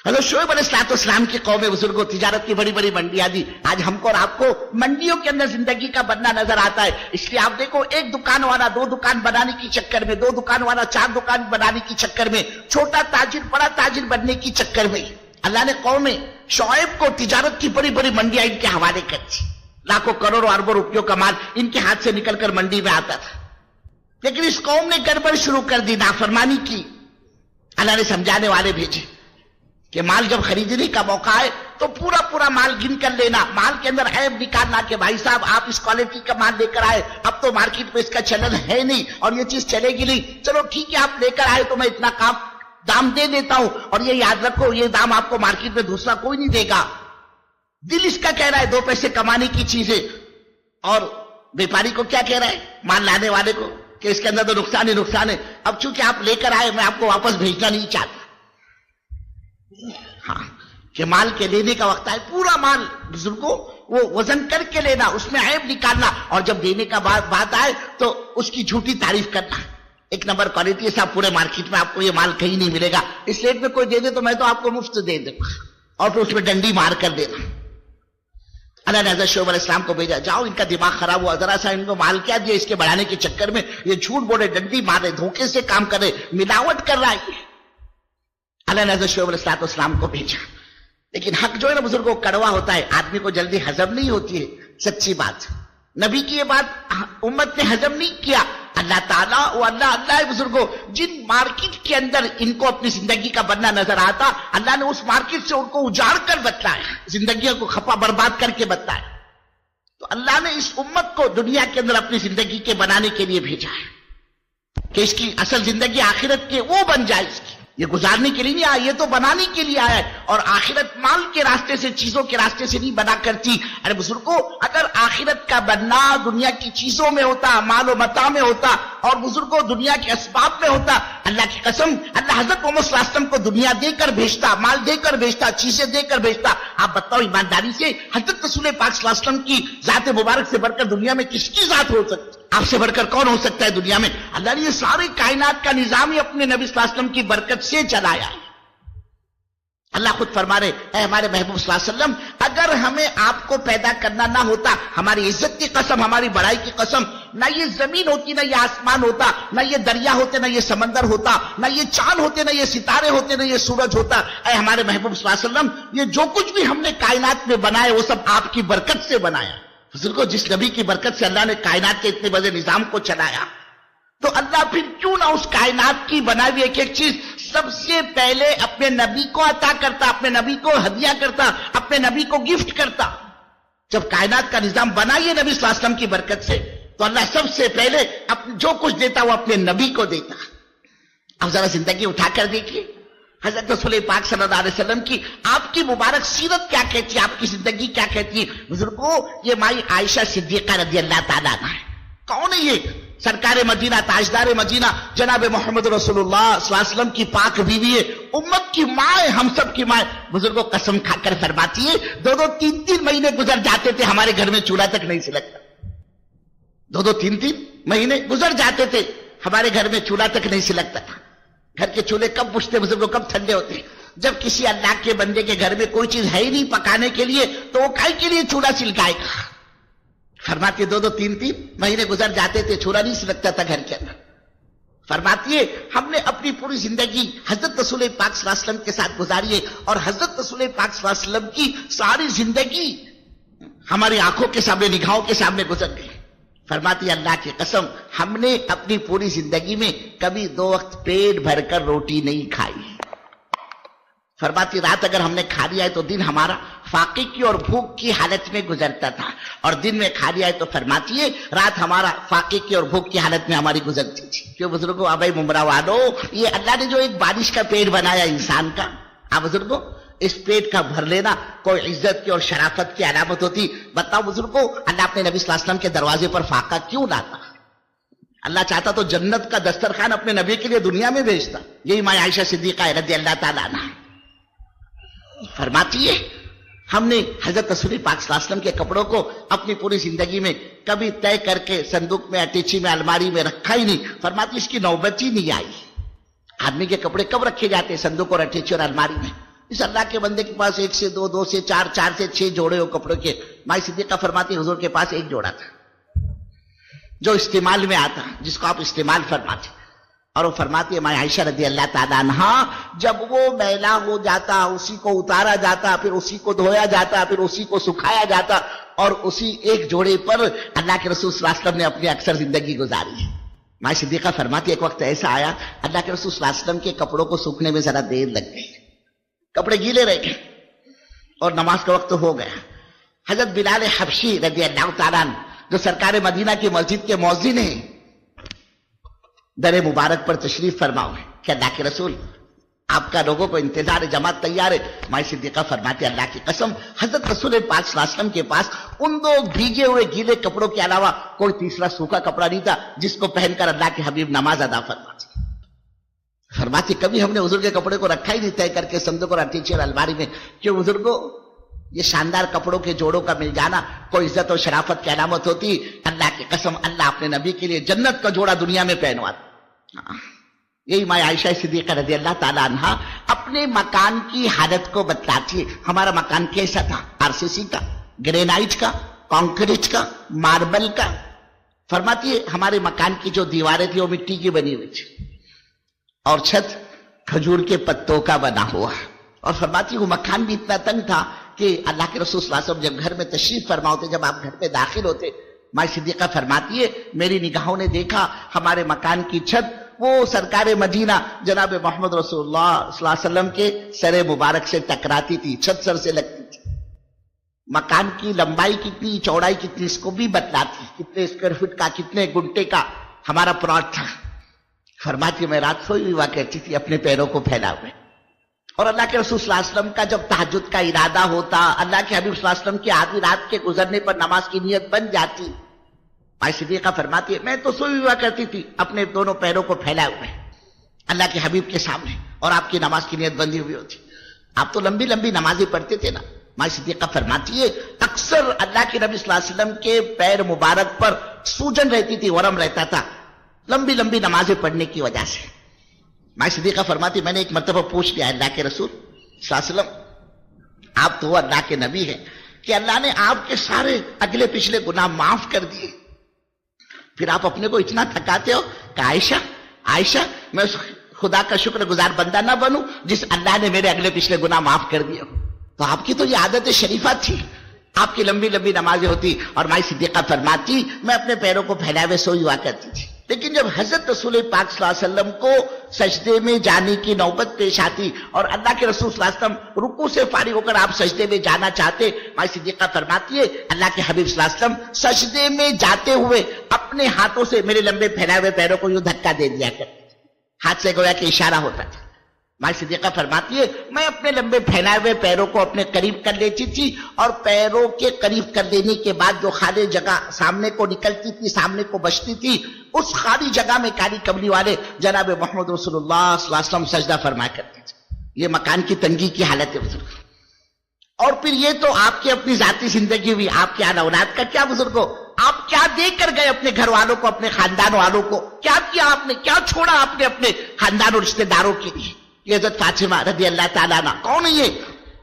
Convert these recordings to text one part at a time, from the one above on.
حضرت شعیب علیہ السلام کی قوم بزرگوں تجارت کی بڑی بڑی منڈیاں دی. آج ہم کو اور آپ کو منڈیوں کے اندر زندگی کا بننا نظر آتا ہے. اس لیے آپ دیکھو ایک دکان والا 2 دکان بنانے کی چکر میں, 2 دکان والا 4 دکان بنانے کی چکر میں, چھوٹا تاجر بڑا تاجر بننے کی چکر میں اللہ نے قوم شعیب کو تجارت کی بڑی بڑی منڈیاں ان کے حوالے کر دی. لاکھوں کروڑوں اربوں روپیوں کا مال ان کے ہاتھ سے نکل کر منڈی میں آتا تھا. لیکن اس قوم نے گڑبڑ شروع کر دی, نافرمانی کی. اللہ نے سمجھانے والے بھیجے کہ مال جب خریدنے کا موقع ہے تو پورا مال گن کر لینا, مال کے اندر عیب نکالنا کہ بھائی صاحب آپ اس کوالٹی کا مال لے کر آئے, اب تو مارکیٹ میں اس کا چلن ہے نہیں اور یہ چیز چلے گی نہیں, چلو ٹھیک ہے آپ لے کر آئے تو میں اتنا دام دے دیتا ہوں, اور یہ یاد رکھو یہ دام آپ کو مارکیٹ میں دوسرا کوئی نہیں دے گا. دل اس کا کہہ رہا ہے 2 پیسے کمانے کی چیز ہے, اور بیپاری کو کیا کہہ رہا ہے, مال لانے والے کو, کہ اس کے اندر تو نقصان ہی نقصان ہے. اب چونکہ آپ لے کر آئے میں آپ کو واپس بھیجنا نہیں چاہتا. ہاں کہ مال کے لینے کا وقت ہے, پورا مال بزرگوں وہ وزن کر کے لینا, اس میں عیب نکالنا, اور جب دینے کا بات آئے تو اس کی جھوٹی تعریف کرنا. 1 نمبر کوالٹی ہے صاحب, پورے مارکیٹ میں آپ کو یہ مال کہیں نہیں ملے گا, اس ریٹ میں کوئی دے دے تو میں تو آپ کو مفت دے دوں, اور پھر اس میں ڈنڈی مار کر دینا. اللہ نے حضرت شعیب علیہ السلام کو بھیجا, جاؤ ان کا دماغ خراب ہوا, ذرا سا ان کو مال کیا دیا, اس کے بڑھانے کے چکر میں یہ جھوٹ بولے, ڈنڈی مارے, دھوکے سے کام کرے, ملاوٹ کر رہا ہے. اللہ نے حضرت شعیب علیہ السلام کو بھیجا. لیکن حق جو ہے نا بزرگوں کڑوا ہوتا ہے, آدمی کو جلدی ہضم نہیں ہوتی ہے. سچی بات, نبی کی یہ بات امت نے ہضم نہیں کیا. اللہ تعالیٰ وہ اللہ ہے بزرگوں, جن مارکیٹ کے اندر ان کو اپنی زندگی کا بننا نظر آتا, اللہ نے اس مارکیٹ سے ان کو اجاڑ کر بتلایا, زندگیوں کو کھپا برباد کر کے بتلایا. تو اللہ نے اس امت کو دنیا کے اندر اپنی زندگی کے بنانے کے لیے بھیجا ہے کہ اس کی اصل زندگی آخرت کے وہ بن جائے. اس کی یہ گزارنے کے لیے نہیں آیا, یہ تو بنانے کے لیے آیا ہے. اور آخرت مال کے راستے سے, چیزوں کے راستے سے نہیں بنا کرتی. ارے بزرگوں اگر آخرت کا بننا دنیا کی چیزوں میں ہوتا, مال و متاع میں ہوتا, اور بزرگوں دنیا کے اسباب میں ہوتا, اللہ کی قسم اللہ حضرت محمد صلی اللہ علیہ وسلم کو دنیا دے کر بھیجتا, مال دے کر بھیجتا, چیزیں دے کر بھیجتا. آپ بتاؤ ایمانداری سے, حضرت رسول پاک صلی اللہ علیہ وسلم کی ذات مبارک سے بڑھ کر دنیا میں کس کی ذات ہو سکتی, آپ سے بڑھ کر کون ہو سکتا ہے دنیا میں؟ اللہ نے یہ سارے کائنات کا نظام ہی اپنے نبی صلی اللہ علیہ وسلم کی برکت سے چلایا ہے. اللہ خود فرما رہے, اے ہمارے محبوب صلی اللہ علیہ وسلم, اگر ہمیں آپ کو پیدا کرنا نہ ہوتا, ہماری عزت کی قسم, ہماری بڑائی کی قسم, نہ یہ زمین ہوتی, نہ یہ آسمان ہوتا, نہ یہ دریا ہوتے, نہ یہ سمندر ہوتا, نہ یہ چاند ہوتے, نہ یہ ستارے ہوتے, نہ یہ سورج ہوتا. اے ہمارے محبوب صلی اللہ علیہ وسلم, یہ جو کچھ بھی ہم نے کائنات میں بنایا وہ سب آپ کی برکت سے بنایا. بزرگوں جس نبی کی برکت سے اللہ نے کائنات کے اتنے بڑے نظام کو چلایا, تو اللہ پھر کیوں نہ اس کائنات کی بنائی ہوئی ایک ایک چیز سب سے پہلے اپنے نبی کو عطا کرتا, اپنے نبی کو ہدیہ کرتا, اپنے نبی کو گفٹ کرتا. جب کائنات کا نظام بنا یہ نبی صلی اللہ علیہ وسلم کی برکت سے, تو اللہ سب سے پہلے جو کچھ دیتا وہ اپنے نبی کو دیتا. اب ذرا زندگی اٹھا کر دیکھیے, حضرت رسول پاک صلی اللہ علیہ وسلم کی آپ کی مبارک سیرت کیا کہتی ہے, آپ کی زندگی کیا کہتی ہے. بزرگوں یہ مائی عائشہ صدیقہ رضی اللہ تعالیٰ عنہا ہے. کون ہے یہ؟ سرکار مدینہ, تاجدار مدینہ, جناب محمد رسول اللہ صلی اللہ علیہ وسلم کی پاک بیوی ہے, امت کی ماں ہے, ہم سب کی ماں ہے. بزرگوں قسم کھا کر فرماتی ہے 2-2, 3-3 مہینے گزر جاتے تھے, ہمارے گھر میں چولہا تک نہیں سلگتا. 2-2, 3-3 مہینے گزر جاتے تھے, ہمارے گھر میں چولہا تک نہیں سلگتا تھا. گھر کے چولہے کب بجھتے بزرگوں, کب ٹھنڈے ہوتے؟ جب کسی اللہ کے بندے کے گھر میں کوئی چیز ہے ہی نہیں پکانے کے لیے, تو وہ کائی کے لیے چولہا سلگائے گا. فرماتی ہے 2-2, 3-3 مہینے گزر جاتے تھے, چولہا نہیں سلگتا تھا گھر کے اندر. فرماتی ہے ہم نے اپنی پوری زندگی حضرت رسول پاک صلی اللہ علیہ وسلم کے ساتھ گزاری ہے, اور حضرت رسول پاک صلی اللہ علیہ وسلم کی ساری زندگی ہماری آنکھوں کے سامنے, نگاہوں کے سامنے گزر گئی. فرماتی اللہ کی قسم ہم نے اپنی پوری زندگی میں کبھی 2 وقت پیٹ بھر کر روٹی نہیں کھائی. فرماتی رات اگر ہم نے کھا لیا ہے تو دن ہمارا فاقے کی اور بھوک کی حالت میں گزرتا تھا, اور دن میں کھا لیا ہے تو فرماتی ہے رات ہمارا فاقے کی اور بھوک کی حالت میں ہماری گزرتی تھی. کیوں بزرگوں, ابھائی ممرا والو, یہ اللہ نے جو ایک بارش کا پیٹ بنایا انسان کا, آپ بزرگوں اس پیٹ کا بھر لینا کوئی عزت کی اور شرافت کی علامت ہوتی. بتاؤ بزرگوں اللہ اپنے نبی صلی اللہ علیہ وسلم کے دروازے پر فاقہ کیوں لاتا؟ اللہ چاہتا تو جنت کا دسترخوان اپنے نبی کے لیے دنیا میں بھیجتا. یہی ماں عائشہ صدیقہ رضی اللہ تعالیٰ عنہا فرماتی ہے ہم نے حضرت رسول پاک صلی اللہ علیہ وسلم کے کپڑوں کو اپنی پوری زندگی میں کبھی طے کر کے صندوق میں, اٹیچی میں, الماری میں رکھا ہی نہیں. فرماتی اس کی نوبت ہی نہیں آئی. آدمی کے کپڑے کب رکھے جاتے ہیں؟ صندوق اور اٹیچی اور الماری میں. اس اللہ کے بندے کے پاس 1 سے 2, 2 سے 4, 4 سے 6 جوڑے ہو کپڑوں کے. مائی صدیقہ فرماتی حضور کے پاس 1 جوڑا تھا جو استعمال میں آتا, جس کو آپ استعمال فرماتے. اور وہ فرماتی ہے مائی عائشہ رضی اللہ تعالیٰ عنہا, جب وہ میلا ہو جاتا اسی کو اتارا جاتا, پھر اسی کو دھویا جاتا, پھر اسی کو سکھایا جاتا, اور اسی ایک جوڑے پر اللہ کے رسول صلی اللہ علیہ وسلم نے اپنی اکثر زندگی گزاری ہے. مائی صدیقہ فرماتی ایک وقت ایسا آیا اللہ کے رسول صلی اللہ علیہ وسلم کے کپڑوں کو سوکھنے میں ذرا دیر لگ گئی, کپڑے گیلے رہ گئے اور نماز کا وقت ہو گیا. حضرت بلال حبشی رضی اللہ تعالیٰ عنہ جو سرکار مدینہ کی مسجد کے مؤذن ہیں, در مبارک پر تشریف فرماؤ ہے کہ اللہ کے رسول آپ کا لوگوں کو انتظار ہے, جماعت تیار ہے. مائی صدیقہ فرماتے اللہ کی قسم حضرت رسول پاک صلی اللہ علیہ وسلم کے پاس ان 2 بھیگے ہوئے گیلے کپڑوں کے علاوہ کوئی تیسرا سوکھا کپڑا نہیں تھا جس کو پہن کر اللہ کے حبیب نماز ادا فرماتے کبھی ہم نے حضور کے کپڑے کو رکھا ہی نہیں طے کر کے صندوق اور ارتیچے الماری میں, کہ حضور کو یہ شاندار کپڑوں کے جوڑوں کا مل جانا کوئی عزت اور شرافت کی علامت ہوتی. اللہ کی قسم اللہ اپنے نبی کے لیے جنت کا جوڑا دنیا میں پہنواتا. یہی ماں عائشہ صدیقہ رضی اللہ تعالیٰ عنہ اپنے مکان کی حالت کو بتلاتی ہے. ہمارا مکان کیسا تھا؟ RCC کا, گرینائٹ کا, کانکریٹ کا, ماربل کا. فرماتی ہے ہمارے مکان کی جو دیواریں تھی وہ مٹی کی بنی ہوئی تھی اور چھت کھجور کے پتوں کا بنا ہوا. اور فرماتی وہ مکان بھی اتنا تنگ تھا کہ اللہ کے رسول صلی اللہ علیہ وسلم جب گھر میں تشریف فرما ہوتے, جب آپ گھر میں داخل ہوتے, مائی صدیقہ فرماتی ہے میری نگاہوں نے دیکھا ہمارے مکان کی چھت وہ سرکار مدینہ جناب محمد رسول اللہ صلی اللہ علیہ وسلم کے سر مبارک سے ٹکراتی تھی, چھت سر سے لگتی تھی. مکان کی لمبائی کتنی, چوڑائی کتنی, اس کو بھی بتلاتی, کتنے اسکوائر فٹ کا, کتنے گنٹے کا ہمارا پلاٹ تھا. فرماتی میں رات سوئی ہوا کرتی تھی اپنے پیروں کو پھیلا ہوئے, اور اللہ کے رسول صلی اللہ علیہ وسلم کا جب تہجد کا ارادہ ہوتا, اللہ کے حبیب صلی اللہ علیہ وسلم کی آدھی رات کے گزرنے پر نماز کی نیت بن جاتی. مائی صدیقہ فرماتی ہے میں تو سوئی ہوا کرتی تھی اپنے دونوں پیروں کو پھیلائے ہوئے اللہ کے حبیب کے سامنے, اور آپ کی نماز کی نیت بندی ہوئی ہوتی. آپ تو لمبی لمبی نمازیں پڑھتے تھے نا. مائی صدیقہ فرماتی ہے اکثر اللہ کے نبی صلی اللہ علیہ وسلم کے پیر مبارک پر سوجن رہتی تھی, ورم رہتا تھا لمبی لمبی نمازیں پڑھنے کی وجہ سے. مائی صدیقہ فرماتی میں نے ایک مرتبہ پوچھ لیا اللہ کے رسول صلی اللہ علیہ وسلم آپ تو اللہ کے نبی ہیں کہ اللہ نے آپ کے سارے اگلے پچھلے گناہ معاف کر دیے, پھر آپ اپنے کو اتنا تھکاتے ہو کہ عائشہ میں خدا کا شکر گزار بندہ نہ بنوں جس اللہ نے میرے اگلے پچھلے گناہ معاف کر دیے. تو آپ کی تو یہ عادت شریفہ تھی, آپ کی لمبی لمبی نمازیں ہوتی. اور مائی صدیقہ فرماتی میں اپنے پیروں کو پھیلائے ہوئے سوئی ہوا کرتی تھی, لیکن جب حضرت رسول پاک صلی اللہ علیہ وسلم کو سجدے میں جانے کی نوبت پیش آتی اور اللہ کے رسول صلی اللہ علیہ وسلم رکوع سے فارغ ہو کر آپ سجدے میں جانا چاہتے, مائی صدیقہ فرماتی ہے اللہ کے حبیب صلی اللہ علیہ وسلم سجدے میں جاتے ہوئے اپنے ہاتھوں سے میرے لمبے پھیلائے ہوئے پیروں کو یوں دھکا دے دیا کرتے, ہاتھ سے گویا کہ اشارہ ہوتا تھا. مائی صدیقہ فرماتی ہے میں اپنے لمبے پھیلائے ہوئے پیروں کو اپنے قریب کر لیتی تھی, اور پیروں کے قریب کر دینے کے بعد جو خالی جگہ سامنے کو نکلتی تھی, سامنے کو بچتی تھی, اس خالی جگہ میں کالی کملی والے جناب محمد رسول اللہ صلی اللہ علیہ وسلم سجدہ فرمایا کرتے تھے. یہ مکان کی تنگی کی حالت ہے بزرگ. اور پھر یہ تو آپ کی اپنی ذاتی زندگی ہوئی, آپ کے اہل اولاد کا کیا بزرگوں, آپ کیا دے کر گئے اپنے گھر والوں کو, اپنے خاندان والوں کو, کیا کیا آپ نے, کیا چھوڑا آپ نے اپنے خاندان اور رشتہ داروں کے لیے. یہ حضرت فاطمہ رضی اللہ تعالیٰ عنہ کون ہے؟ یہ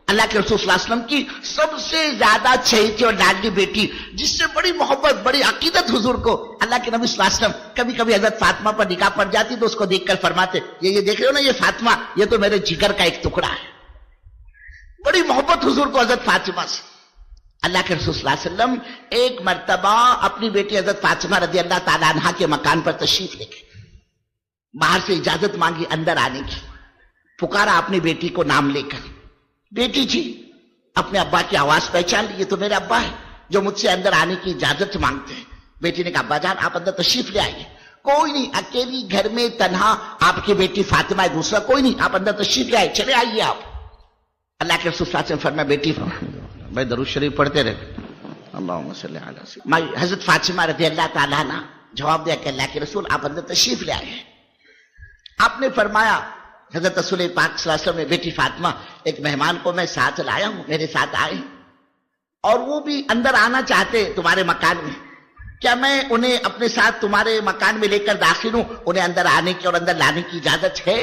اللہ کے رسول صلی اللہ علیہ وسلم کی سب سے زیادہ چہیتی اور لاڈلی بیٹی, جس سے بڑی محبت بڑی عقیدت حضور کو اللہ کے نبی صلی اللہ علیہ وسلم. کبھی کبھی حضرت فاطمہ پر نگاہ پڑ جاتی تو اس کو دیکھ کر فرماتے یہ دیکھ رہے ہو نا یہ فاطمہ, یہ تو میرے جگر کا ایک ٹکڑا ہے. بڑی محبت حضور کو حضرت فاطمہ سے. اللہ کے رسول صلی اللہ علیہ وسلم ایک مرتبہ اپنی بیٹی حضرت فاطمہ رضی اللہ تعالیٰ عنہا کے مکان پر تشریف لے گئے, باہر سے اجازت مانگی اندر آنے کی, پکارا اپنی بیٹی کو نام لے کر, بیٹی جی, اپنے ابا کی آواز پہچان لی, یہ تو میرے ابا ہے جو مجھ سے اندر آنے کی اجازت مانگتے ہیں. بیٹی نے کہا ابا جان آپ اندر تشریف لے آئیے. کوئی نہیں, اکیلی گھر میں تنہا آپ کی بیٹی فاطمہ ہے, دوسرا کوئی نہیں, آپ اندر تشریف لے آئے, چلے آئیے آپ. اللہ کے رسول صلی اللہ علیہ وسلم فرمایا بیٹی بھائی درود شریف پڑھتے رہے, اللہم صلی علی سیدنا. حضرت فاطمہ رضی اللہ تعالیٰ عنہ جواب دیا کہ اللہ کے رسول آپ اندر تشریف لے آئے. آپ نے فرمایا حضرت رسول پاک صلی اللہ علیہ وسلم نے بیٹی فاطمہ ایک مہمان کو میں ساتھ لایا ہوں, میرے ساتھ آئے اور وہ بھی اندر آنا چاہتے تمہارے مکان میں, کیا میں انہیں اپنے ساتھ تمہارے مکان میں لے کر داخل ہوں, انہیں اندر آنے کی اور اندر لانے کی اجازت ہے؟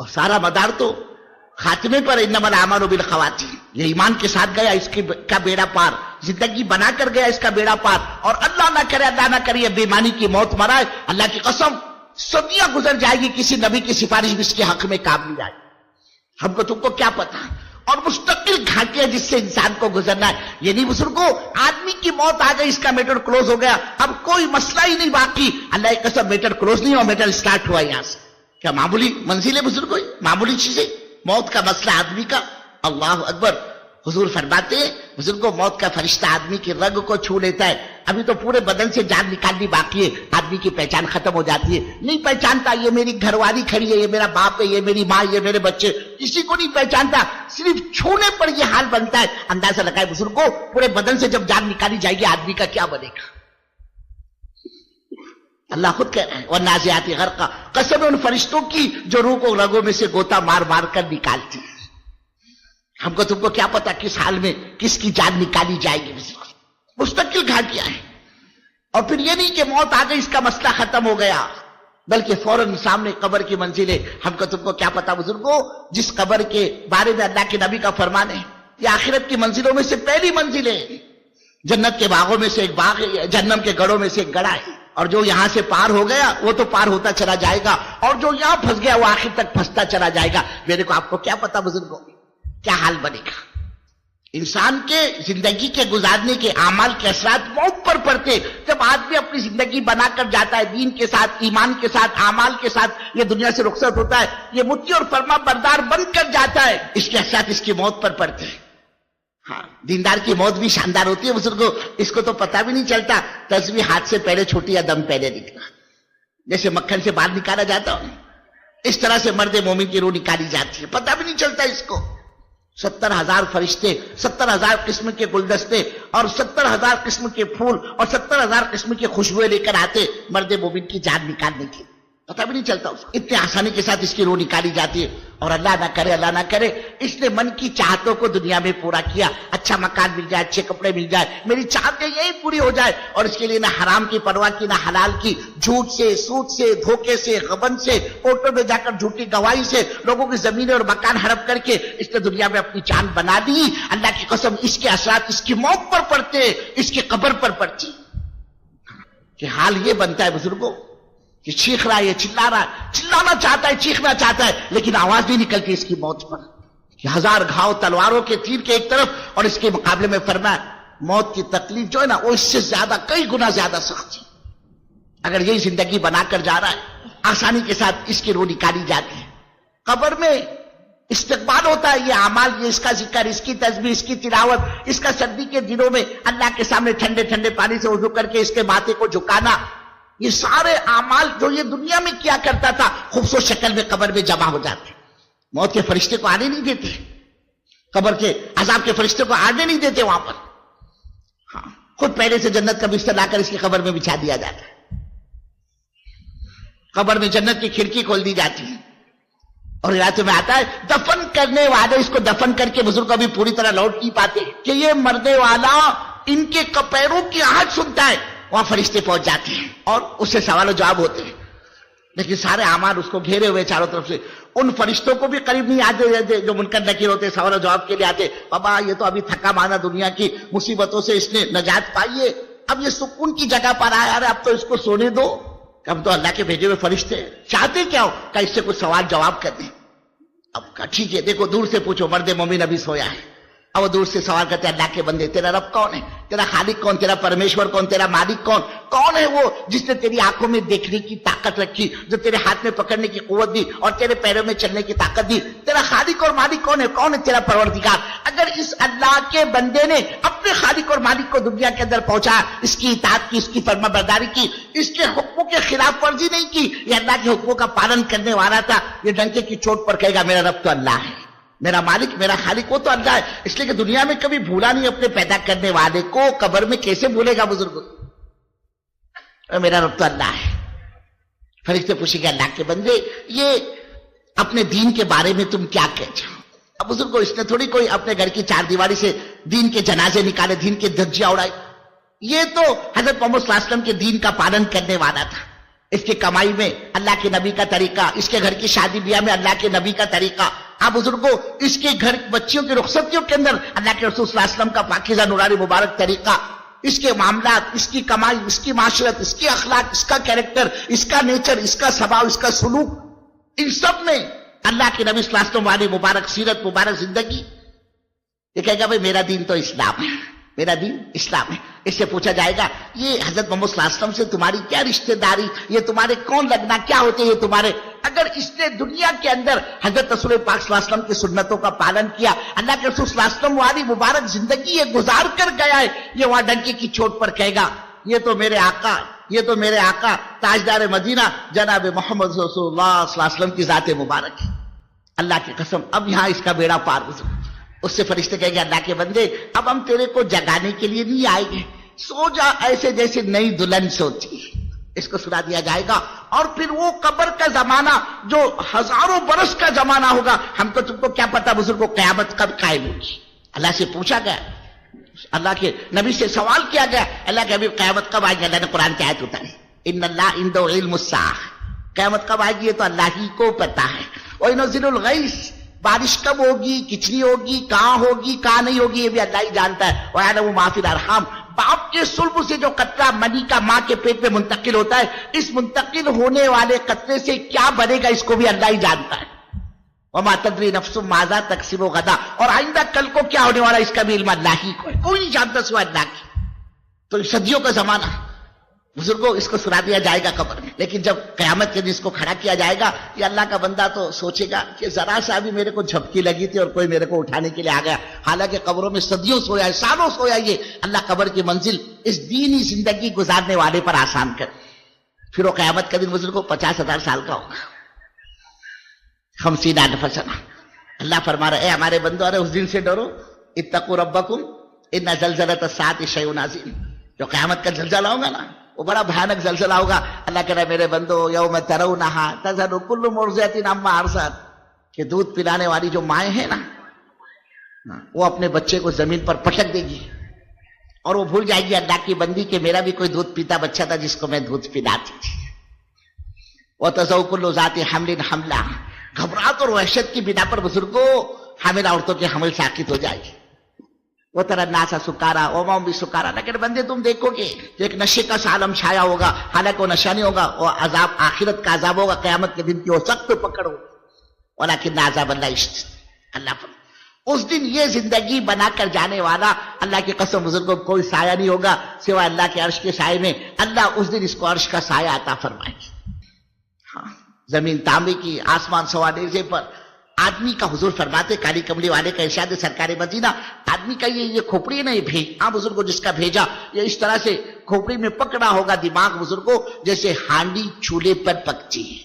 اور سارا مدار تو خاتمے پر انمل اعمال بالخواتیم. یہ ایمان کے ساتھ گیا اس کا بیڑا پار, زندگی بنا کر گیا اس کا بیڑا پار, اور اللہ نہ کرے یہ بیمانی کی موت مرائے, اللہ کی قسم صدیاں گزر جائے گی, کسی نبی کی سفارش بھی اس کے حق میں کام نہیں آئے. ہم کو تم کو کیا پتا, اور مستقل گھاٹیاں جس سے انسان کو گزرنا ہے. یہ نہیں بزرگوں, آدمی کی موت آ گئی, اس کا میٹر کلوز ہو گیا, اب کوئی مسئلہ ہی نہیں باقی. اللہ کی قسم میٹر کلوز نہیں ہوا, میٹر سٹارٹ ہوا یہاں سے. کیا معمولی منزل ہے بزرگوں, معمولی چیزیں, موت کا مسئلہ آدمی کا. اللہ اکبر. حضور فرماتے ہیں بزرگوں, موت کا فرشتہ آدمی کی رگ کو چھو لیتا ہے, ابھی تو پورے بدن سے جان نکالنی باقی ہے, آدمی کی پہچان ختم ہو جاتی ہے, نہیں پہچانتا یہ میری گھر والی کھڑی ہے, یہ میرا باپ ہے, یہ میری ماں, یہ میرے بچے, کسی کو نہیں پہچانتا, صرف چھونے پر یہ حال بنتا ہے. اندازہ لگائے بزرگوں, پورے بدن سے جب جان نکالی جائے گی آدمی کا کیا بنے گا. اللہ خود کہہ رہا ہے والنازعات غرقا, قسم ان فرشتوں کی جو روح کو رگوں میں سے گوتا مار مار کر نکالتی ہے. ہم کو تم کو کیا پتا کس حال میں کس کی جان نکالی جائے گی. مستقل گھاٹیاں ہیں. اور پھر یہ نہیں کہ موت آ گئی اس کا مسئلہ ختم ہو گیا, بلکہ فوراً سامنے قبر کی منزل ہے. ہم کو تم کو کیا پتا بزرگوں, جس قبر کے بارے میں اللہ کے نبی کا فرمان ہے یہ آخرت کی منزلوں میں سے پہلی منزل ہے. جنت کے باغوں میں سے ایک باغ ہے, جہنم کے گڑھوں میں سے ایک گڑھا ہے, اور جو یہاں سے پار ہو گیا وہ تو پار ہوتا چلا جائے گا, اور جو یہاں پھنس گیا وہ آخر تک پھنستا چلا جائے گا. میرے کو آپ کو کیا پتا بزرگوں کیا حال بنے گا. انسان کے زندگی کے گزارنے کے اعمال کے اثرات موت پر پڑتے. جب آدمی اپنی زندگی بنا کر جاتا ہے دین کے ساتھ, ایمان کے ساتھ, اعمال کے ساتھ, یہ دنیا سے رخصت ہوتا ہے, یہ مطیع اور فرما بردار بن کر جاتا ہے, اس کے اثرات اس کی موت پر پڑتے ہیں. ہاں, دیندار کی موت بھی شاندار ہوتی ہے بزرگوں, اس کو تو پتہ بھی نہیں چلتا. تصویر ہاتھ سے پہلے چھوٹی یا دم پہلے نکلا, جیسے مکھن سے باہر نکالا جاتا ہو, اس طرح سے مرد مومن کی روح نکالی جاتی ہے, پتہ بھی نہیں چلتا اس کو. 70,000 فرشتے, 70,000 قسم کے گلدستے, اور 70,000 قسم کے پھول, اور 70,000 قسم کی خوشبوئیں لے کر آتے مرد مومن کی جان نکالنے کی, پتہ بھی نہیں چلتا اس کو. اتنے آسانی کے ساتھ اس کی روح نکالی جاتی ہے. اور اللہ نہ کرے اس نے من کی چاہتوں کو دنیا میں پورا کیا, اچھا مکان مل جائے, اچھے کپڑے مل جائے, میری چاہتیں یہی پوری ہو جائے, اور اس کے لیے نہ حرام کی پرواہ کی, نہ حلال کی, جھوٹ سے, سود سے, دھوکے سے, غبن سے, کوٹوں میں جا کر جھوٹی گواہی سے لوگوں کی زمینیں اور مکان ہڑپ کر کے اس نے دنیا میں اپنی جان بنا دی. اللہ کی قسم اس کے اثرات اس کی موت پر پڑتے, اس کی قبر پر پڑتی. کہ حال یہ بنتا ہے بزرگوں کہ چیخ رہا ہے, یہ چلا رہا ہے, چلانا چاہتا ہے, چیخنا چاہتا ہے, لیکن آواز نہیں نکلتی اس کی موت پر. کہ 1000 گھاؤ تلواروں کے تیر کے ایک طرف, اور اس کے مقابلے میں فرمایا موت کی تکلیف جو ہے نا وہ اس سے زیادہ, کئی گنا زیادہ سخت ہے. اگر یہی زندگی بنا کر جا رہا ہے, آسانی کے ساتھ اس کی روح نکالی جاتی ہے. قبر میں استقبال ہوتا ہے, یہ اعمال, یہ اس کا ذکر, اس کی تسبیح, اس کی تلاوت, اس کا سردی کے دنوں میں اللہ کے سامنے ٹھنڈے ٹھنڈے پانی سے وضو کر کے اس کے ماتھے کو جھکانا, یہ سارے اعمال جو یہ دنیا میں کیا کرتا تھا خوبصورت شکل میں قبر میں جمع ہو جاتے. موت کے فرشتے کو آنے نہیں دیتے, قبر کے عذاب کے فرشتے کو آنے نہیں دیتے وہاں پر. ہاں, خود پہلے سے جنت کا بستر لا کر اس کی قبر میں بچھا دیا جاتا ہے. قبر میں جنت کی کھڑکی کھول دی جاتی ہے, اور روایتوں میں آتا ہے دفن کرنے والے اس کو دفن کر کے بزرگ ابھی پوری طرح لوٹ نہیں پاتے, کہ یہ مرنے والا ان کے پیروں کی آہٹ سنتا ہے, وہاں فرشتے پہنچ جاتے ہیں اور اس سے سوال و جواب ہوتے ہیں. لیکن سارے اعمال اس کو گھیرے ہوئے چاروں طرف سے. ان فرشتوں کو بھی قریب نہیں آتے جو منکر نکیر ہوتے, سوال و جواب کے لیے آتے. بابا یہ تو ابھی تھکا مانا دنیا کی مصیبتوں سے اس نے نجات پائی ہے, اب یہ سکون کی جگہ پر آیا, ارے اب تو اس کو سونے دو. اب تو اللہ کے بھیجے ہوئے فرشتے چاہتے کیا ہو کہ اس سے کچھ سوال جواب کر دیں. اب کہا ٹھیک ہے, دیکھو دور سے پوچھو, مرد مومن ابھی سویا ہے. اب وہ دور سے سوال کرتے ہیں, اللہ کے بندے تیرا رب کون ہے, تیرا خالق کون, تیرا پرمیشور کون, تیرا مالک کون, کون ہے وہ جس نے تیری آنکھوں میں دیکھنے کی طاقت رکھی, جو تیرے ہاتھ میں پکڑنے کی قوت دی اور تیرے پیروں میں چلنے کی طاقت دی, تیرا خالق اور مالک کون ہے, کون ہے تیرا پروردگار. اگر اس اللہ کے بندے نے اپنے خالق اور مالک کو دنیا کے اندر پہنچا, اس کی اطاعت کی, اس کی فرما برداری کی, اس کے حکموں کے خلاف ورزی نہیں کی, یہ اللہ کے حکموں کا پالن کرنے والا تھا, یہ ڈنکے کی چوٹ پر کہے گا میرا رب تو اللہ ہے, میرا مالک, میرا خالق وہ تو اللہ ہے. اس لیے کہ دنیا میں کبھی بھولا نہیں اپنے پیدا کرنے والے کو, قبر میں کیسے بھولے گا بزرگ, میرا رب تو اللہ ہے. فرشتے پوچھیں گے اللہ کے بندے یہ اپنے دین کے بارے میں تم کیا کہتے ہو. اب بزرگو اس نے تھوڑی کوئی اپنے گھر کی چار دیواری سے دین کے جنازے نکالے, دین کے دھجیاں اڑائی. یہ تو حضرت محمد صلی اللہ علیہ وسلم کے دین کا پالن کرنے والا تھا. اس کی کمائی میں اللہ کے نبی کا طریقہ، اس کے گھر کی شادی بیاہ میں اللہ کے نبی کا طریقہ، آپ بزرگوں اس کے گھر بچیوں کی رخصتیوں کے اندر اللہ کے رسول صلی اللہ علیہ وسلم کا پاکیزہ نورانی مبارک طریقہ، اس کے معاملات، اس کی کمائی، اس کی معاشرت، اس کی اخلاق، اس کا کیریکٹر، اس کا نیچر، اس کا سباؤ، اس کا سلوک، ان سب میں اللہ کے نبی صلی اللہ علیہ وسلم والی مبارک سیرت، مبارک زندگی. یہ کہے گا بھائی میرا دین تو اسلام ہے، میرا دین اسلام ہے. اس سے پوچھا جائے گا یہ حضرت محمد صلی اللہ علیہ وسلم سے تمہاری کیا رشتہ داری، یہ تمہارے کون لگنا، کیا ہوتے یہ تمہارے؟ اگر اس نے دنیا کے اندر حضرت رسول پاک صلی اللہ علیہ وسلم کی سنتوں کا پالن کیا، اللہ کے رسول صلی اللہ علیہ وسلم والی مبارک زندگی یہ گزار کر گیا ہے، یہ وہاں ڈنکی کی چوٹ پر کہے گا یہ تو میرے آقا، یہ تو میرے آقا تاجدار مدینہ جناب محمد رسول اللہ صلی اللہ علیہ وسلم کی ذات مبارک ہے. اللہ کی قسم اب یہاں اس کا بیڑا پار گزر. اس سے فرشتے کہیں گے اللہ کے بندے اب ہم تیرے کو جگانے کے لیے نہیں آئے گے، سو جا ایسے جیسے نئی دلہن سوچی. اس کو سنا دیا جائے گا اور پھر وہ قبر کا زمانہ جو ہزاروں برس کا زمانہ ہوگا، ہم تو تم کو کیا پتا بزرگوں قیامت کب قائم ہوگی. اللہ سے پوچھا گیا، اللہ کے نبی سے سوال کیا گیا اللہ کے حبیب قیامت کب آئے گی؟ اللہ نے قرآن کی آیت اتاری ان اللہ عنده علم الساعہ، قیامت کب آئے گی یہ تو اللہ ہی کو پتا ہے. وَيُنَزِّلُ الْغَيْثَ، بارش کب ہوگی، کتنی ہوگی، کہاں ہوگی، کہاں نہیں ہوگی، یہ بھی اللہ ہی جانتا ہے. وَيَعْلَمُ مَا فِي الْأَرْحَامِ، باپ کے صلب سے جو قطرہ منی کا ماں کے پیٹ میں منتقل ہوتا ہے، اس منتقل ہونے والے قطرے سے کیا بنے گا اس کو بھی اللہ ہی جانتا ہے. وَمَا تَدْرِي نَفْسٌ مَاذَا تَكْسِبُ غَدًا، اور آئندہ کل کو کیا ہونے والا اس کا بھی علم اللہ ہی کو ہے، کوئی نہیں جانتا سوا اللہ کی. تو صدیوں کا زمانہ بزرگوں اس کو سنا دیا جائے گا قبر میں. لیکن جب قیامت کے دن اس کو کھڑا کیا جائے گا یہ اللہ کا بندہ تو سوچے گا کہ ذرا سا بھی میرے کو جھپکی لگی تھی اور کوئی میرے کو اٹھانے کے لیے آ گیا، حالانکہ قبروں میں صدیوں سویا ہے، سالوں سویا. یہ اللہ قبر کی منزل اس دینی زندگی گزارنے والے پر آسان کر. پھر وہ قیامت کا دن بزرگوں 50,000 سال کا ہوگا، 50,000 سنہ. اللہ فرما رہا ہے اے ہمارے بندو ارے اس دن سے ڈرو، اتقوا ربکم ان زلزلۃ الساعۃ شیء عظیم. جو قیامت کا زلزلہ ہوگا نا وہ بڑا بھیانک زلزلہ ہوگا. اللہ کہہ رہا ہے میرے بندو یوم ترونہا تذہل کل مرضعۃ عما ارضعت، کہ دودھ پلانے والی جو مائیں ہیں نا وہ اپنے بچے کو زمین پر پٹک دے گی اور وہ بھول جائے گی اللہ کی بندی کہ میرا بھی کوئی دودھ پیتا بچہ تھا جس کو میں دودھ پلاتی تھی. وتضع کل ذات حمل حملہ، گھبراہٹ اور وحشت کی بنا پر بزرگوں حاملہ عورتوں کے حمل ساقط ہو جائے گی. وہ ترى الناس سکارا وما هم بسکارا، لیکن بندے تم دیکھو گے کہ ایک نشے کا عالم چھایا ہوگا، حالانکہ وہ نشہ نہیں ہوگا، وہ عذاب آخرت کا عذاب ہوگا، قیامت کے دن کی وہ سخت پکڑ ہوگی. ولكن عذاب اللہ شدید. اللہ پر اس دن یہ زندگی بنا کر جانے والا اللہ کی قسم بزرگوں کوئی سایہ نہیں ہوگا سوائے اللہ کے عرش کے سائے میں. اللہ اس دن اس کو عرش کا سایہ عطا فرمائے گی. ہاں زمین تانبے کی، آسمان سوا نیزے پر. آدمی کا حضور فرماتے کالی کملی والے کا ارشاد سرکار مدینہ، آدمی کا یہ کھوپڑی نہیں بھیج، ہاں بزرگوں جس کا بھیجا یہ اس طرح سے کھوپڑی میں پکڑا ہوگا دماغ بزرگوں جیسے ہانڈی چولہے پر پکتی ہے.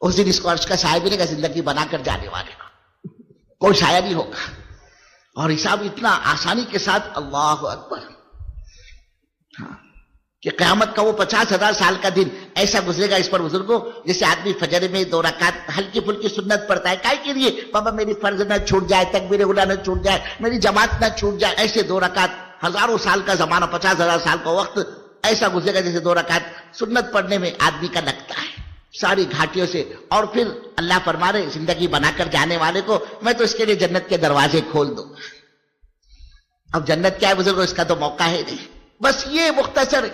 اس دن اس کو عرش کا سایہ ملے گا زندگی بنا کر جانے والے کا، کوئی سایہ نہیں ہوگا. اور حساب اتنا آسانی کے ساتھ، اللہ اکبر. ہاں کہ قیامت کا وہ 50,000 سال کا دن ایسا گزرے گا اس پر بزرگوں جیسے آدمی فجر میں 2 رکعت ہلکی پھلکی سنت پڑھتا ہے، کائے کے لیے؟ بابا میری فرض نہ چھوٹ جائے، تکبیر اولیٰ نہ چھوٹ جائے، میری جماعت نہ چھوٹ جائے. ایسے 2 رکعت، ہزاروں سال کا زمانہ، 50,000 سال کا وقت ایسا گزرے گا جیسے 2 رکعت سنت پڑھنے میں آدمی کا لگتا ہے ساری گھاٹیوں سے. اور پھر اللہ فرما رہے زندگی بنا کر جانے والے کو میں تو اس کے لیے جنت کے دروازے کھول دوں. اب جنت کیا ہے بزرگوں اس کا تو موقع ہے نہیں، بس یہ مختصر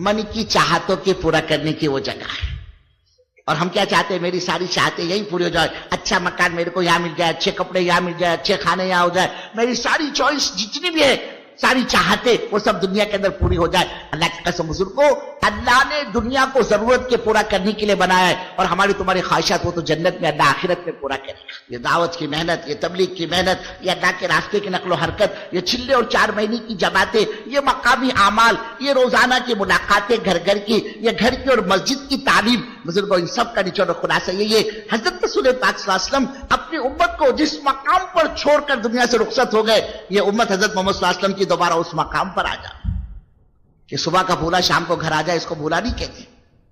من کی چاہتوں کے پورا کرنے کی وہ جگہ ہے. اور ہم کیا چاہتے ہیں؟ میری ساری چاہتے یہی پوری ہو جائے، اچھا مکان میرے کو یہاں مل جائے، اچھے کپڑے یہاں مل جائے، اچھے کھانے یہاں ہو جائے، میری ساری چوائس جتنی بھی ہے ساری چاہتے وہ سب دنیا کے اندر پوری ہو جائے. اللہ کی قسم بزرگوں اللہ نے دنیا کو ضرورت کے پورا کرنے کے لیے بنایا ہے، اور ہماری تمہاری خواہشات وہ تو جنت میں اللہ آخرت میں پورا کرے گا. یہ دعوت کی محنت، یہ تبلیغ کی محنت، یہ اللہ کے راستے کی نقل و حرکت، یہ چلے اور 4 مہینے کی جماعتیں، یہ مقامی اعمال، یہ روزانہ کی ملاقاتیں گھر گھر کی، یہ گھر کی اور مسجد کی تعلیم بزرگوں ان سب کا نچوڑ خلاصہ یہ حضرت رسول پاک صلی اللہ علیہ وسلم اپنی امت کو جس مقام پر چھوڑ کر دنیا سے رخصت ہو گئے، یہ امت حضرت محمد صلی اللہ علیہ وسلم کی دوبارہ اس مقام پر آ جائے کہ صبح کا بھولا شام کو گھر آ جائے. اس کو بھولا نہیں کہتے.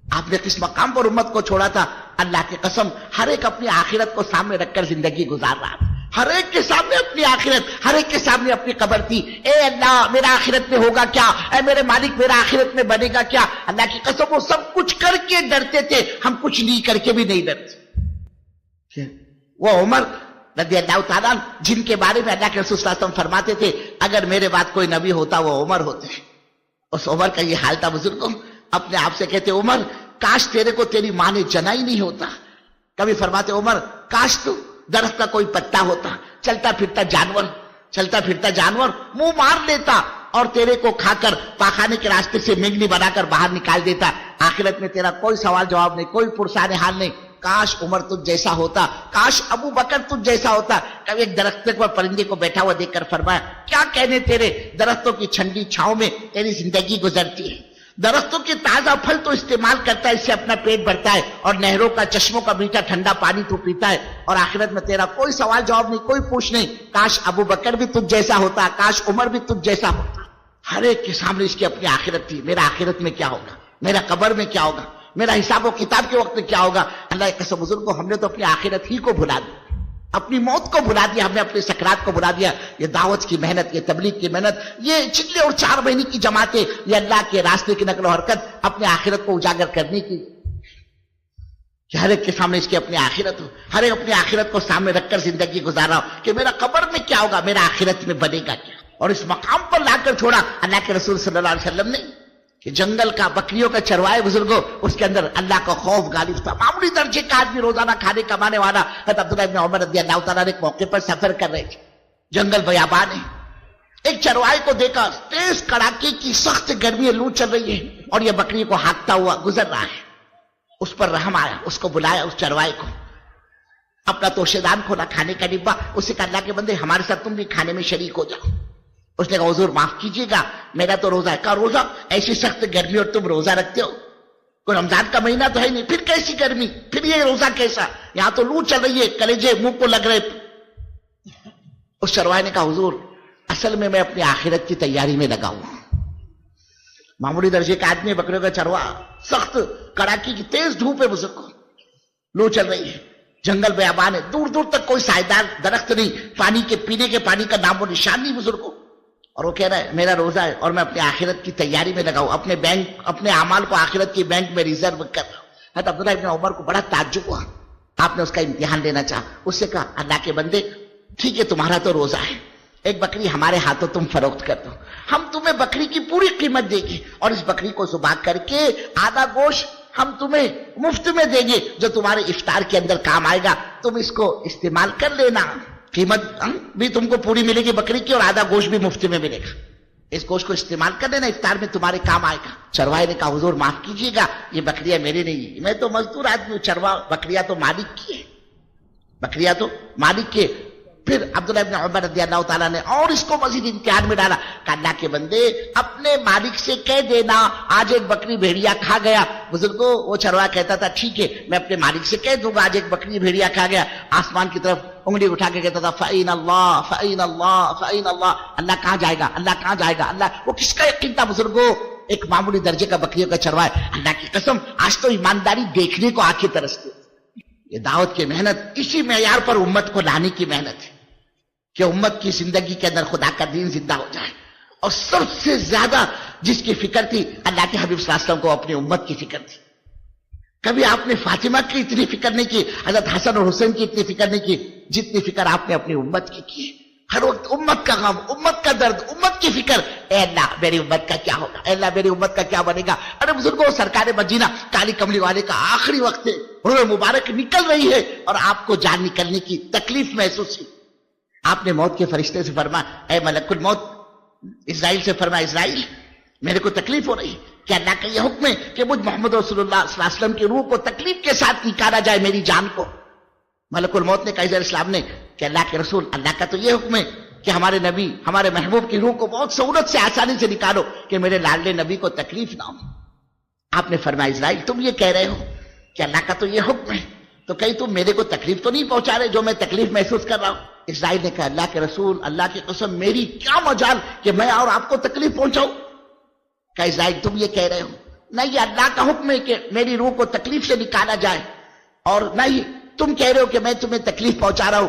آپ نے کس مقام پر امت کو چھوڑا تھا؟ اللہ کی قسم ہر ایک اپنی آخرت کو سامنے رکھ کر زندگی گزار رہا تھا. ہر ایک کے سامنے اپنی آخرت، ہر ایک کے سامنے اپنی قبر تھی. اے اللہ میرا آخرت میں ہوگا کیا، اے میرے مالک میرا آخرت میں بنے گا کیا. اللہ کی قسم وہ سب کچھ کر کے ڈرتے تھے، ہم کچھ نہیں کر کے بھی نہیں ڈرتے. وہ عمر رضی اللہ تعالیٰ جن کے بارے میں اللہ کے رسول صلی اللہ علیہ وسلم فرماتے تھے اگر میرے بعد کوئی نبی ہوتا وہ عمر ہوتے، اس عمر کا یہ حال تھا. بزرگوں اپنے آپ سے کہتے عمر کاش تیرے کو تیری ماں نے جنا ہی نہیں ہوتا. کبھی فرماتے عمر کاش تو درخت کا کوئی پتا ہوتا، چلتا پھرتا جانور منہ مار لیتا اور تیرے کو کھا کر پاخانے کے راستے سے مینگنی بنا کر باہر نکال دیتا. آخرت میں تیرا کوئی سوال جواب نہیں، کوئی پرسان حال نہیں. کاش عمر تجھ جیسا ہوتا، کاش ابو بکر تجھ جیسا ہوتا. کبھی ایک درخت پر پرندے کو بیٹھا ہوا دیکھ کر فرمایا کیا کہنے تیرے، درختوں کی ٹھنڈی چھاؤں میں تیری زندگی گزرتی ہے. درختوں کے تازہ پھل تو استعمال کرتا ہے، اس سے اپنا پیٹ بھرتا ہے، اور نہروں کا چشموں کا میٹھا ٹھنڈا پانی تو پیتا ہے. اور آخرت میں تیرا کوئی سوال جواب نہیں، کوئی پوچھ نہیں. کاش ابو بکر بھی تجھ جیسا ہوتا، کاش عمر بھی تجھ جیسا ہوتا. ہر ایک کے سامنے اس کی اپنی آخرت تھی. میرا آخرت میں کیا ہوگا، میرا قبر میں کیا ہوگا، میرا حساب و کتاب کے وقت میں کیا ہوگا. اللہ کے قسم بزرگوں ہم نے تو اپنی آخرت ہی کو بھلا دیا، اپنی موت کو بھلا دیا، ہم نے اپنی سکرات کو بھلا دیا. یہ دعوت کی محنت، یہ تبلیغ کی محنت، یہ چلے اور 4 مہینے کی جماعتیں، یہ اللہ کے راستے کی نقل و حرکت اپنے آخرت کو اجاگر کرنے کی، کہ ہر ایک کے سامنے اس کی اپنی آخرت ہو، ہر ایک اپنی آخرت کو سامنے رکھ کر زندگی گزارا ہو کہ میرا قبر میں کیا ہوگا، میرا آخرت میں بنے گا کیا. اور اس مقام پر لا کر چھوڑا اللہ کے رسول صلی اللہ علیہ وسلم نے کہ جنگل کا بکریوں کا چروائے بزرگوں، اس کے اندر اللہ کا خوف غالب تھا. معمولی درجے کا آدمی روزانہ کھانے کمانے والا حضرت عبداللہ ابن عمر رضی اللہ تعالیٰ نے ایک موقع پر سفر کر رہے تھے، جنگل بیابان ہے. ایک چروائے کو دیکھا، تیز کڑاکے کی سخت گرمی، لو چل رہی ہے اور یہ بکری کو ہانکتا ہوا گزر رہا ہے. اس پر رحم آیا، اس کو بلایا، اس چروائے کو، اپنا توشے دان کھولا، کھانے کا ڈبہ، اسے کہا اللہ کے بندے ہمارے ساتھ تم بھی کھانے میں شریک ہو جاؤ. اس نے کہا حضور معاف کیجیے گا میرا تو روزہ ہے. کہا روزہ، ایسی سخت گرمی اور تم روزہ رکھتے ہو؟ کوئی رمضان کا مہینہ تو ہے نہیں، پھر کیسی گرمی، پھر یہ روزہ کیسا، یہاں تو لو چل رہی ہے، کلیجے منہ کو لگ رہے. اس چروائے نے کہا حضور اصل میں اپنی آخرت کی تیاری میں لگا ہوں. معمولی درجے کا آدمی، بکریوں کا چروا، سخت کڑاکی کی تیز دھوپ ہے بزرگوں، لو چل رہی ہے، جنگل بیابان ہے، دور دور تک کوئی سائیدار درخت نہیں، پانی کے پینے کے پانی کا نام و نشان نہیں بزرگوں. اور وہ کہہ رہا ہے میرا روزہ ہے اور میں اپنی آخرت کی تیاری میں لگاؤں، اپنے اعمال کو آخرت کی بینک میں ریزرو کر رہا ہوں. حضرت عبداللہ ابن عمر کو بڑا تعجب ہوا. آپ نے اس کا امتحان لینا چاہا. اس سے کہا اللہ کے بندے ٹھیک ہے تمہارا تو روزہ ہے، ایک بکری ہمارے ہاتھوں تم فروخت کر دو، ہم تمہیں بکری کی پوری قیمت دیں گے اور اس بکری کو ذبح کر کے آدھا گوشت ہم تمہیں مفت میں دیں گے جو تمہارے افطار کے اندر کام آئے گا، تم اس کو استعمال کر لینا. قیمت بھی تم کو پوری ملے گی بکری کی اور آدھا گوشت بھی مفت میں ملے گا. اس گوشت کو استعمال کر لینا، افطار میں تمہارے کام آئے گا. چروائے نے کہا حضور معاف کیجیے گا یہ بکریاں میری نہیں، میں تو مزدور آدمی ہوں، بکریاں تو مالک کی ہے، بکریاں تو مالک کی. پھر عبداللہ ابن عمر رضی اللہ تعالیٰ نے اور اس کو مزید امتحان میں ڈالا کہ اللہ کے بندے اپنے مالک سے کہہ دینا آج ایک بکری بھیڑیا کھا گیا. بزرگوں وہ چروا کہتا تھا ٹھیک ہے میں اپنے مالک سے کہہ دوں گا آج ایک بکری بھیڑیا کھا گیا. آسمان کی طرف انگلی اٹھا کے کہتا تھا فَإِنَ اللَّهَ فَإِنَ اللَّهَ فَإِنَ اللَّهَ، اللہ کہاں جائے گا، اللہ کہاں جائے گا، اللہ. وہ کس کا یقین تھا بزرگوں؟ ایک معمولی درجے کا بکریوں کا چروا ہے. اللہ کی قسم آج تو ایمانداری دیکھنے کو آنکھیں ترستی. یہ دعوت کی محنت اسی معیار پر امت کو لانے کی محنت ہے کہ امت کی زندگی کے اندر خدا کا دین زندہ ہو جائے. اور سب سے زیادہ جس کی فکر تھی اللہ کے حبیب صلی اللہ علیہ وسلم کو اپنی امت کی فکر تھی. کبھی آپ نے فاطمہ کی اتنی فکر نہیں کی، حضرت حسن اور حسین کی اتنی فکر نہیں کی جتنی فکر آپ نے اپنی امت کی. ہر وقت امت کا غم، امت کا درد، امت کی فکر. اے اللہ میری امت کا کیا ہوگا، اے اللہ میری امت کا کیا بنے گا. ارے بزرگوں سرکار مدینہ کالی کملی والے کا آخری وقت ہے، روح مبارک نکل رہی ہے اور آپ کو جان نکلنے کی تکلیف محسوس ہوئی. آپ نے موت کے فرشتے سے فرمایا اے ملک الموت، اسرائیل سے فرمایا اسرائیل میرے کو تکلیف ہو رہی ہے کہ اللہ کا یہ حکم ہے کہ مجھ محمد رسول اللہ صلی اللہ علیہ وسلم کی روح کو تکلیف کے ساتھ نکالا جائے میری جان کو. ملک الموت نے کہا علیہ السلام نے کہ اللہ کے رسول اللہ کا تو یہ حکم ہے کہ ہمارے نبی ہمارے محبوب کی روح کو بہت سہولت سے آسانی سے نکالو کہ میرے لاڈلے نبی کو تکلیف نہ ہو. آپ نے فرمایا اسرائیل تم یہ کہہ رہے ہو کہ اللہ کا تو یہ حکم ہے تو کہیں تم میرے کو تکلیف تو نہیں پہنچا رہے جو میں تکلیف محسوس کر رہا ہوں. اسرائیل نے کہا اللہ کے رسول اللہ کی قسم میری کیا مجال کہ میں اور آپ کو تکلیف پہنچاؤں. کہا اسرائیل تم یہ کہہ رہے ہو نہیں یہ اللہ کا حکم ہے کہ میری روح کو تکلیف سے نکالا جائے اور نہیں تم کہہ رہے ہو کہ میں تمہیں تکلیف پہنچا رہا ہوں.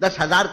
10,000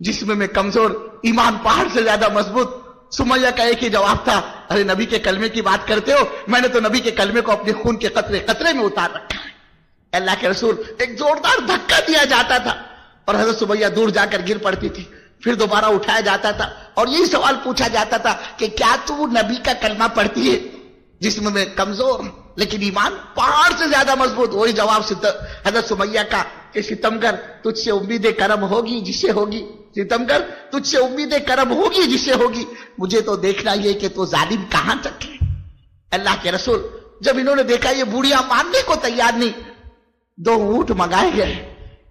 جسم میں کمزور، ایمان پہاڑ سے زیادہ مضبوط. سمیہ کا ایک ہی جواب تھا، ارے نبی کے کلمے کی بات کرتے ہو، میں نے تو نبی کے کلمے کو اپنے خون کے قطرے قطرے میں اتار رکھا ہے. اللہ کے رسول ایک زوردار دھکا دیا جاتا تھا اور حضرت سمیہ دور جا کر گر پڑتی تھی، پھر دوبارہ اٹھایا جاتا تھا اور یہی سوال پوچھا جاتا تھا کہ کیا تو نبی کا کلمہ پڑھتی ہے؟ جسم میں کمزور لیکن ایمان پہاڑ سے زیادہ مضبوط. وہی جواب حضرت سمیہ کا کہ ستمگر تجھ سے امید کرم ہوگی جسے ہوگی، ستمگر تجھ سے امید کرم ہوگی جسے ہوگی، مجھے تو دیکھنا یہ کہ تو ظالم کہاں تک ہے. اللہ کے رسول جب انہوں نے دیکھا یہ بوڑھیاں ماننے کو تیار نہیں، 2 اونٹ منگائے گئے.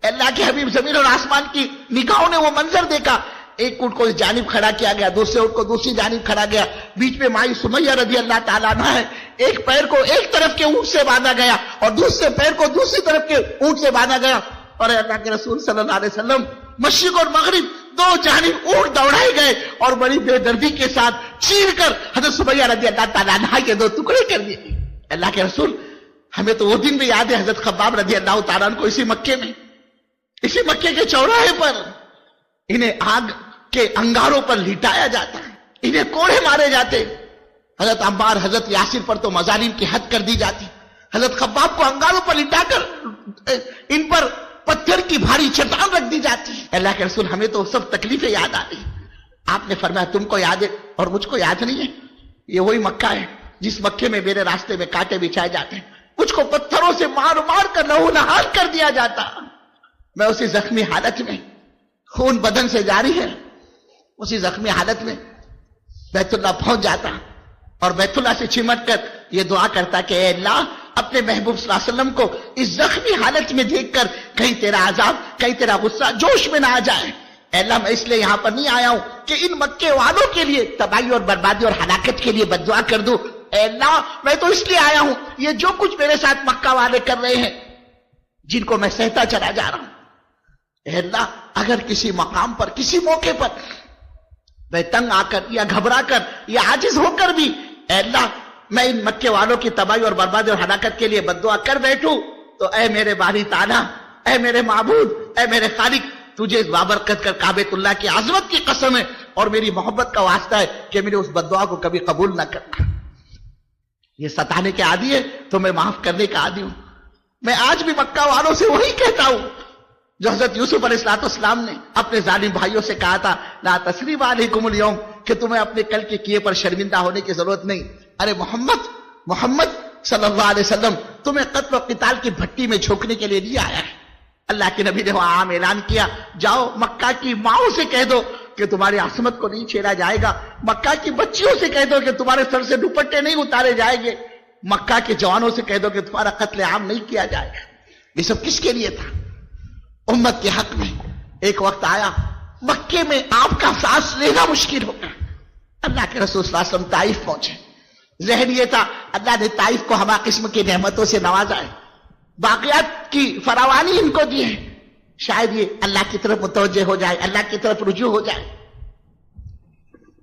اللہ کے حبیب زمین اور آسمان کی نگاہوں نے وہ منظر دیکھا، ایک اونٹ کو اس جانب کھڑا کیا گیا، دوسرے اونٹ کو دوسری جانب کھڑا گیا، بیچ میں مائی سمیہ رضی اللہ تعالیٰ عنہا ہے. ایک پیر کو ایک طرف کے اونٹ سے باندھا گیا اور دوسرے پیر کو دوسری طرف کے اونٹ سے باندھا گیا. اور اللہ کے رسول صلی اللہ علیہ وسلم مشرق اور مغرب 2 جانب اونٹ دوڑائے گئے اور بڑی بے دردی کے ساتھ چیر کر حضرت سمیہ رضی اللہ تعالیٰ عنہا کے 2 ٹکڑے کر دیے. اللہ کے رسول ہمیں تو وہ دن بھی یاد ہے، حضرت خباب رضی اللہ تعالیٰ عنہ کو اسی مکے کے چوراہے پر انہیں آگ کے انگاروں پر لٹایا جاتا ہے، انہیں کوڑے مارے جاتے. حضرت عمار حضرت یاسر پر تو مظالم کی حد کر دی جاتی، حضرت خباب کو انگاروں پر لٹا کر ان پر پتھر کی بھاری چٹان رکھ دی جاتی. اللہ کے رسول ہمیں تو سب تکلیفیں یاد آ رہی. آپ نے فرمایا تم کو یاد ہے اور مجھ کو یاد نہیں ہے. یہ وہی مکہ ہے جس مکے میں میرے راستے میں کانٹے بچھائے جاتے ہیں، مجھ کو پتھروں سے مار مار کر لہو نہال کر دیا جاتا. میں اسی زخمی حالت میں، خون بدن سے جاری ہے، اسی زخمی حالت میں بیت اللہ پہنچ جاتا اور بیت اللہ سے چمٹ کر یہ دعا کرتا کہ اے اللہ اپنے محبوب صلی اللہ علیہ وسلم کو اس زخمی حالت میں دیکھ کر کہیں تیرا عذاب، کہیں تیرا غصہ جوش میں نہ آ جائے. اے اللہ میں اس لیے یہاں پر نہیں آیا ہوں کہ ان مکے والوں کے لیے تباہی اور بربادی اور ہلاکت کے لیے بد دعا کر دوں. اے اللہ میں تو اس لیے آیا ہوں یہ جو کچھ میرے ساتھ مکہ والے کر رہے ہیں جن کو میں سہتا چلا جا رہا ہوں، اے اللہ اگر کسی مقام پر کسی موقع پر میں تنگ آ کر یا گھبرا کر یا عاجز ہو کر بھی اے اللہ میں ان مکے والوں کی تباہی اور بربادی اور ہلاکت کے لیے بد دعا کر بیٹھوں تو اے میرے باری تعالیٰ، اے میرے معبود، اے میرے خالق، تجھے اس بابرکت کر کعبۃ اللہ کی عظمت کی قسم ہے اور میری محبت کا واسطہ ہے کہ میرے اس بد دعا کو کبھی قبول نہ کرنا. یہ ستانے کے عادی ہے تو میں معاف کرنے کا عادی ہوں. میں آج بھی مکہ والوں سے وہی کہتا ہوں جو حضرت یوسف علیہ السلام نے اپنے ظالم بھائیوں سے کہا تھا، لا تثریب علیکم اليوم، کہ تمہیں اپنے کل کے کیے پر شرمندہ ہونے کی ضرورت نہیں. ارے محمد صلی اللہ علیہ وسلم تمہیں قتل و قتال کی بھٹی میں جھونکنے کے لیے نہیں آیا ہے. اللہ کے نبی نے وہاں عام اعلان کیا، جاؤ مکہ کی ماؤں سے کہہ دو کہ تمہاری عصمت کو نہیں چھیڑا جائے گا، مکہ کی بچیوں سے کہہ دو کہ تمہارے سر سے دوپٹے نہیں اتارے جائیں گے، مکہ کے جوانوں سے کہہ دو کہ تمہارا قتل عام نہیں کیا جائے گا. یہ سب کس کے لیے تھا؟ امت کے حق میں. ایک وقت آیا مکے میں آپ کا سانس لینا مشکل ہو گیا. اللہ کے رسول صلی اللہ علیہ وسلم طائف پہنچے. ذہن یہ تھا اللہ نے طائف کو ہما قسم کی نعمتوں سے نوازا ہے، باقیات کی فراوانی ان کو دی ہے، شاید یہ اللہ کی طرف متوجہ ہو جائے، اللہ کی طرف رجوع ہو جائے.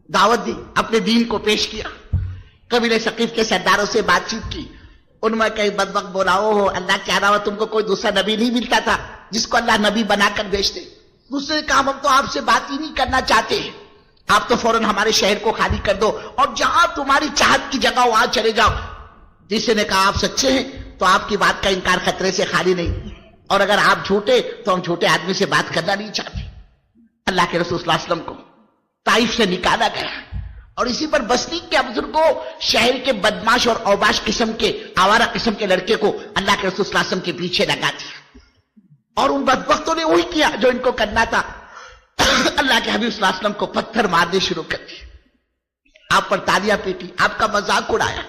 دعوت دی، اپنے دین کو پیش کیا، قبیلہ ثقیف کے سرداروں سے بات چیت کی. ان میں کئی بدبخت بولاؤ ہو، اللہ کے علاوہ تم کو کوئی دوسرا نبی نہیں ملتا تھا جس کو اللہ نبی بنا کر بھیجتے. دوسرے کام ہم تو آپ سے بات ہی نہیں کرنا چاہتے، آپ تو فوراً ہمارے شہر کو خالی کر دو اور جہاں تمہاری چاہت کی جگہ وہاں چلے جاؤ. جسے نے کہا آپ سچے ہیں تو آپ کی بات کا انکار خطرے سے خالی نہیں، اور اگر آپ جھوٹے تو ہم جھوٹے آدمی سے بات کرنا نہیں چاہتے. اللہ کے رسول صلی اللہ علیہ وسلم کو طائف سے نکالا گیا اور اسی پر بستی کے افسر کو، شہر کے بدماش اور اوباش قسم کے آوارہ قسم کے لڑکے کو اللہ کے رسول صلی اللہ علیہ وسلم کے پیچھے لگا دیا. اور ان بدبختوں نے وہی کیا جو ان کو کرنا تھا. اللہ کے حبیب صلی اللہ علیہ وسلم کو پتھر مارنے شروع کر دیے، آپ پر تالیاں پیٹی، آپ کا مذاق اڑایا.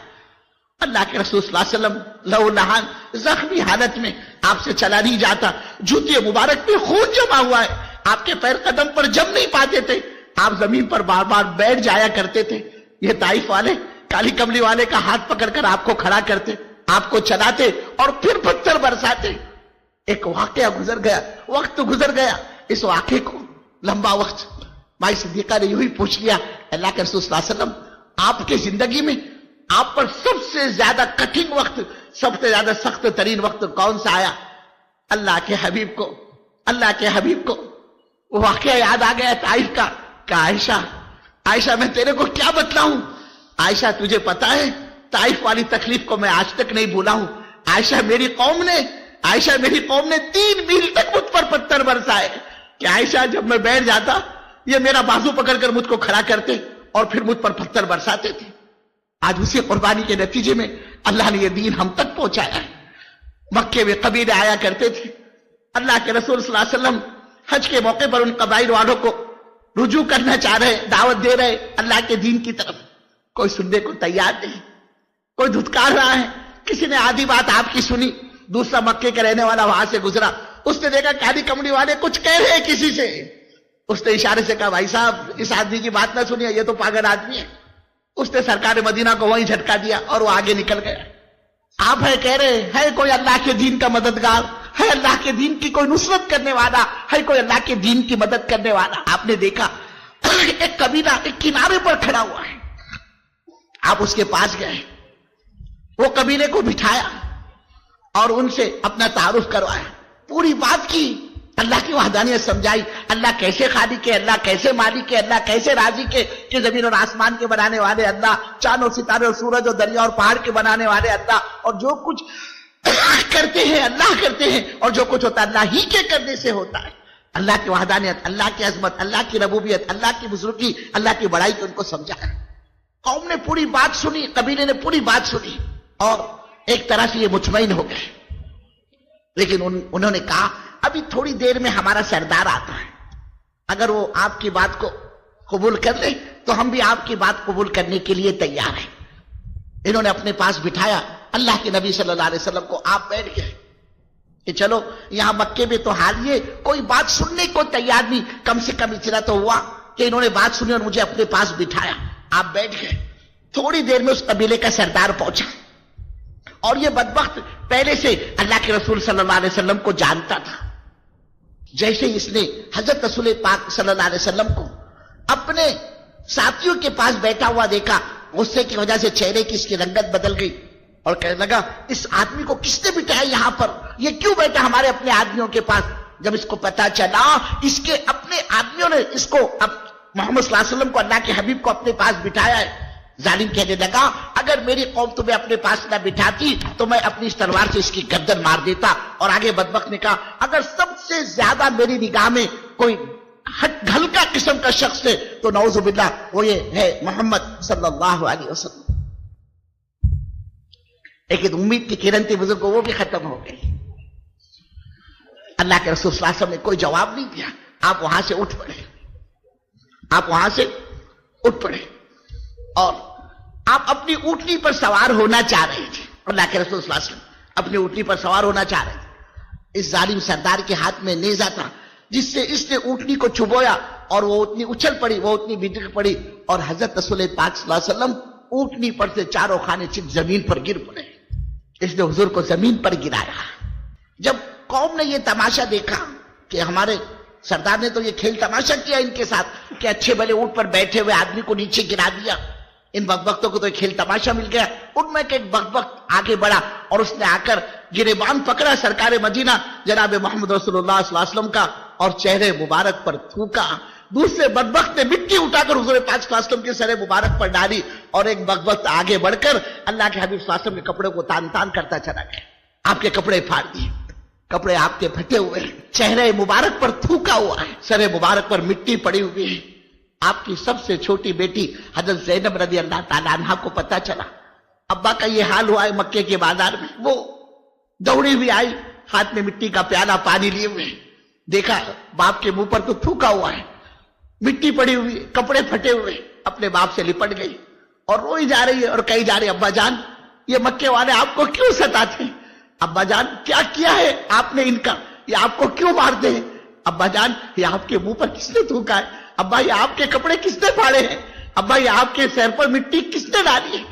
اللہ کے رسول صلی اللہ علیہ وسلم لہو نہان زخمی حالت میں، آپ سے چلا نہیں جاتا، جوتے مبارک میں خون جمع ہوا ہے، آپ کے پیر قدم پر جم نہیں پاتے تھے، آپ زمین پر بار بار بیٹھ جایا کرتے تھے. یہ طائف والے کالی کملی والے کا ہاتھ پکڑ کر آپ کو کھڑا کرتے، آپ کو چلاتے اور پھر پتھر برساتے. ایک واقعہ گزر گیا، وقت گزر گیا. اس واقعے کو لمبا وقت مائی صدیقہ نے یوں ہی پوچھ لیا، اللہ کے رسول صلی اللہ علیہ وسلم آپ کی زندگی میں آپ پر سب سے زیادہ کٹھن وقت، سب سے زیادہ سخت ترین وقت کون سا آیا؟ اللہ کے حبیب کو وہ واقعہ یاد آ گیا طائف کا کہ عائشہ میں تیرے کو کیا بتلاؤں؟ عائشہ تجھے پتا ہے طائف والی تکلیف کو میں آج تک نہیں بھولا ہوں. عائشہ میری قوم نے 3 میل تک مجھ پر پتھر برسائے کہ عائشہ جب میں بیٹھ جاتا یہ میرا بازو پکڑ کر مجھ کو کھڑا کرتے اور پھر مجھ پر پتھر برساتے تھے. آج اسی قربانی کے نتیجے میں اللہ نے یہ دین ہم تک پہنچایا ہے. مکے میں قبیلے آیا کرتے تھے. اللہ کے رسول صلی اللہ علیہ وسلم حج کے موقع پر ان قبائل والوں کو رجوع کرنا چاہ رہے, دعوت دے رہے اللہ کے دین کی طرف. کوئی سننے کو تیار نہیں, کوئی دھتکار رہا ہے. کسی نے آدھی بات آپ کی سنی, دوسرا مکے کا رہنے والا وہاں سے گزرا, اس نے دیکھا کالی کمڑی والے کچھ کہہ رہے ہیں کسی سے. اس نے اشارے سے کہا بھائی صاحب اس آدمی کی بات نہ سنیے, یہ تو پاگل آدمی ہے. اس نے سرکار مدینہ کو وہیں جھٹکا دیا اور وہ آگے نکل گیا. آپ ہے کہہ رہے ہے کوئی اللہ کے دین کا مددگار, ہے اللہ کے دین کی کوئی نصرت کرنے والا, ہے کوئی اللہ کے دین کی مدد کرنے والا. آپ نے دیکھا ایک قبیلہ ایک کنارے پر کھڑا ہوا ہے. آپ اس کے پاس گئے, وہ قبیلے کو بٹھایا اور ان سے اپنا تعارف کروایا, پوری بات کی, اللہ کی وحدانیت سمجھائی, اللہ کیسے خالق ہے, اللہ کیسے مالک ہے, اللہ کیسے رازق ہے, کہ زمین اور آسمان کے بنانے والے اللہ, چاند اور ستارے اور سورج اور دریا اور پہاڑ کے بنانے والے اللہ, اور جو کچھ کرتے ہیں اللہ کرتے ہیں, اور جو کچھ ہوتا ہے اللہ ہی کے کرنے سے ہوتا ہے. اللہ کی وحدانیت, اللہ کی عظمت, اللہ کی ربوبیت, اللہ کی بزرگی, اللہ کی بڑائی کو ان کو سمجھایا. قوم نے پوری بات سنی, قبیلے نے پوری بات سنی اور ایک طرح سے یہ مطمئن ہو گئے. لیکن انہوں نے کہا ابھی تھوڑی دیر میں ہمارا سردار آتا ہے, اگر وہ آپ کی بات کو قبول کر لے تو ہم بھی آپ کی بات قبول کرنے کے لیے تیار ہیں. انہوں نے اپنے پاس بٹھایا اللہ کے نبی صلی اللہ علیہ وسلم کو. آپ بیٹھ گئے کہ چلو یہاں مکے میں تو حال یہ کوئی بات سننے کو تیار نہیں, کم سے کم اتنا تو ہوا کہ انہوں نے بات سنی اور مجھے اپنے پاس بٹھایا. آپ بیٹھ گئے. تھوڑی دیر میں اس قبیلے کا سردار پہنچا اور یہ بدبخت پہلے سے اللہ کے رسول صلی اللہ علیہ وسلم کو جانتا تھا. جیسے اس نے حضرت رسول پاک صلی اللہ علیہ وسلم کو اپنے ساتھیوں کے پاس بیٹھا ہوا دیکھا, غصے کی وجہ سے چہرے کی اس کی رنگت بدل گئی اور کہنے لگا اس آدمی کو کس نے بٹھایا یہاں پر, یہ کیوں بیٹھا ہمارے اپنے آدمیوں کے پاس. جب اس کو پتا چلا اس کے اپنے آدمیوں نے اس کو محمد صلی اللہ علیہ وسلم کو, اللہ کے حبیب کو اپنے پاس بٹھایا ہے, ظالم کہنے لگا اگر میری قوم تمہیں اپنے پاس نہ بٹھاتی تو میں اپنی اس تلوار سے اس کی گردن مار دیتا. اور آگے بدبخت نے کہا اگر سب سے زیادہ میری نگاہ میں کوئی ہلکا قسم کا شخص ہے تو نعوذ باللہ وہ یہ ہے محمد صلی اللہ علیہ وسلم. لیکن امید کی کرن تھی بزرگ کو, وہ بھی ختم ہو گئی. اللہ کے رسول صلی اللہ علیہ وسلم نے کوئی جواب نہیں دیا. آپ وہاں سے اٹھ پڑے اور آپ اپنی اونٹنی پر سوار ہونا چاہ رہے تھے. اللہ کے رسول صلی اللہ علیہ وسلم اپنی اونٹنی پر سوار ہونا چاہ رہے تھے. اس ظالم سردار کے ہاتھ میں نیزہ تھا جس سے اس نے اونٹنی کو چبویا اور وہ اتنی اچھل پڑی, وہ اتنی بھٹک پڑی اور حضرت رسول پاک صلی اللہ علیہ وسلم اونٹنی پر سے چاروں خانے چک زمین پر گر پڑے. اس نے حضور کو زمین پر گرایا. جب قوم نے یہ تماشا دیکھا کہ ہمارے سردار نے تو یہ کھیل تماشا کیا ان کے ساتھ کہ اچھے بھلے اونٹ پر بیٹھے ہوئے آدمی کو نیچے گرا دیا, ان بدبختوں کو تو کھیل تماشا مل گیا. ان میں کہ ایک بدبخت آگے بڑھا اور اس نے آ کر گریبان پکڑا سرکار مدینہ جناب محمد رسول اللہ صلی اللہ علیہ وسلم کا اور چہرے مبارک پر تھوکا. دوسرے بدبخت نے مٹی اٹھا کر حضور پاک صلی اللہ علیہ وسلم کے سر مبارک پر ڈالی اور ایک بدبخت آگے بڑھ کر اللہ کے حبیب صلی اللہ علیہ وسلم کے کپڑے کو تان تان کرتا چلا گیا. آپ کے کپڑے پھاڑ دیے, کپڑے آپ کے پھٹے ہوئے, چہرے مبارک پر تھوکا ہوا ہے, سر مبارک پر مٹی پڑی ہوئی ہے. آپ کی سب سے چھوٹی بیٹی حضرت زینب رضی اللہ تعالیٰ عنہ کو پتا چلا ابا کا یہ حال ہوا ہے مکے کے بازار میں. وہ دوڑی ہوئی آئی, ہاتھ میں مٹی کا پیالہ پانی لیے ہوئے, دیکھا باپ کے منہ پر تو تھوکا ہوا ہے, مٹی پڑی ہوئی, کپڑے پھٹے ہوئے, اپنے باپ سے لپٹ گئی اور روئی جا رہی ہے اور کہی جا رہی ہے ابا جان یہ مکے والے آپ کو کیوں ستاتے ہیں, ابا جان کیا کیا ہے آپ نے ان کا, یہ آپ کو کیوں مارتے ہیں, ابا جان یہ آپ کے منہ پر کس نے تھوکا ہے, ابا یہ آپ کے کپڑے کس نے پھاڑے ہیں, ابا یہ آپ کے سر پر مٹی کس نے ڈالی ہے.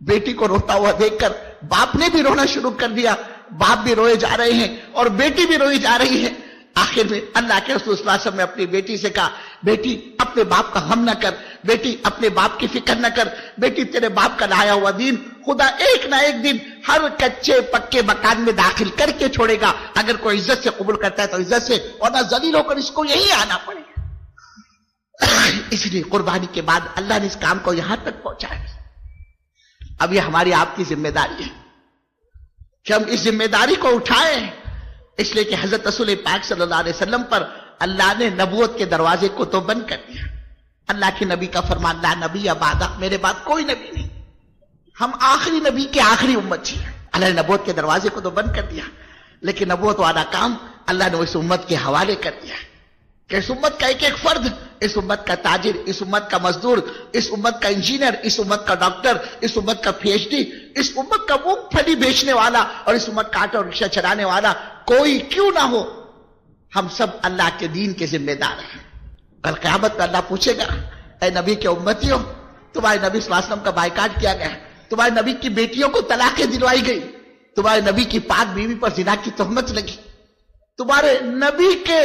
بیٹی کو روتا ہوا دیکھ کر باپ نے بھی رونا شروع کر دیا, باپ بھی روئے جا رہے ہیں اور بیٹی بھی روئی جا رہی ہے. آخر میں اللہ کے رسول صلی اللہ علیہ وسلم نے اپنی بیٹی سے کہا بیٹی اپنے باپ کا غم نہ کر, بیٹی اپنے باپ کی فکر نہ کر, بیٹی تیرے باپ کا لایا ہوا دین خدا ایک نہ ایک دن ہر کچے پکے مکان میں داخل کر کے چھوڑے گا اگر کوئی عزت سے قبول کرتا ہے تو عزت سے، ورنہ ذلیل ہو کر اس کو یہی آنا پڑے گا۔ اس لیے قربانی کے بعد اللہ نے اس کام کو یہاں تک پہنچایا۔ اب یہ ہماری آپ کی ذمہ داری ہے کہ ہم اس ذمہ داری کو اٹھائیں، اس لیے کہ حضرت رسول پاک صلی اللہ علیہ وسلم پر اللہ نے نبوت کے دروازے کو تو بند کر دیا۔ اللہ کے نبی کا فرمان، لا نبی بعد، میرے بعد کوئی نبی نہیں، ہم آخری نبی کے آخری امت ہیں۔ اللہ نے نبوت کے دروازے کو تو بند کر دیا، لیکن نبوت والا کام اللہ نے اس امت کے حوالے کر دیا کہ اس امت کا ایک ایک فرد، اس امت کا تاجر، اس امت کا مزدور، اس امت کا انجینئر، اس امت کا ڈاکٹر، اس امت کا پی ایچ ڈی، اس امت کا مونگ پھلی بیچنے والا اور اس امت کا آٹو رکشہ چلانے والا کوئی کیوں نہ ہو، ہم سب اللہ کے دین کے ذمہ دار ہیں۔ کل قیامت میں اللہ پوچھے گا، اے نبی کے امتیوں، تمہارے نبی صلی اللہ علیہ وسلم کا بائیکاٹ کیا گیا، تمہارے نبی کی بیٹیوں کو طلاقیں دلوائی گئی، تمہارے نبی کی پاک بیوی پر زنا کی تہمت لگی، تمہارے نبی کے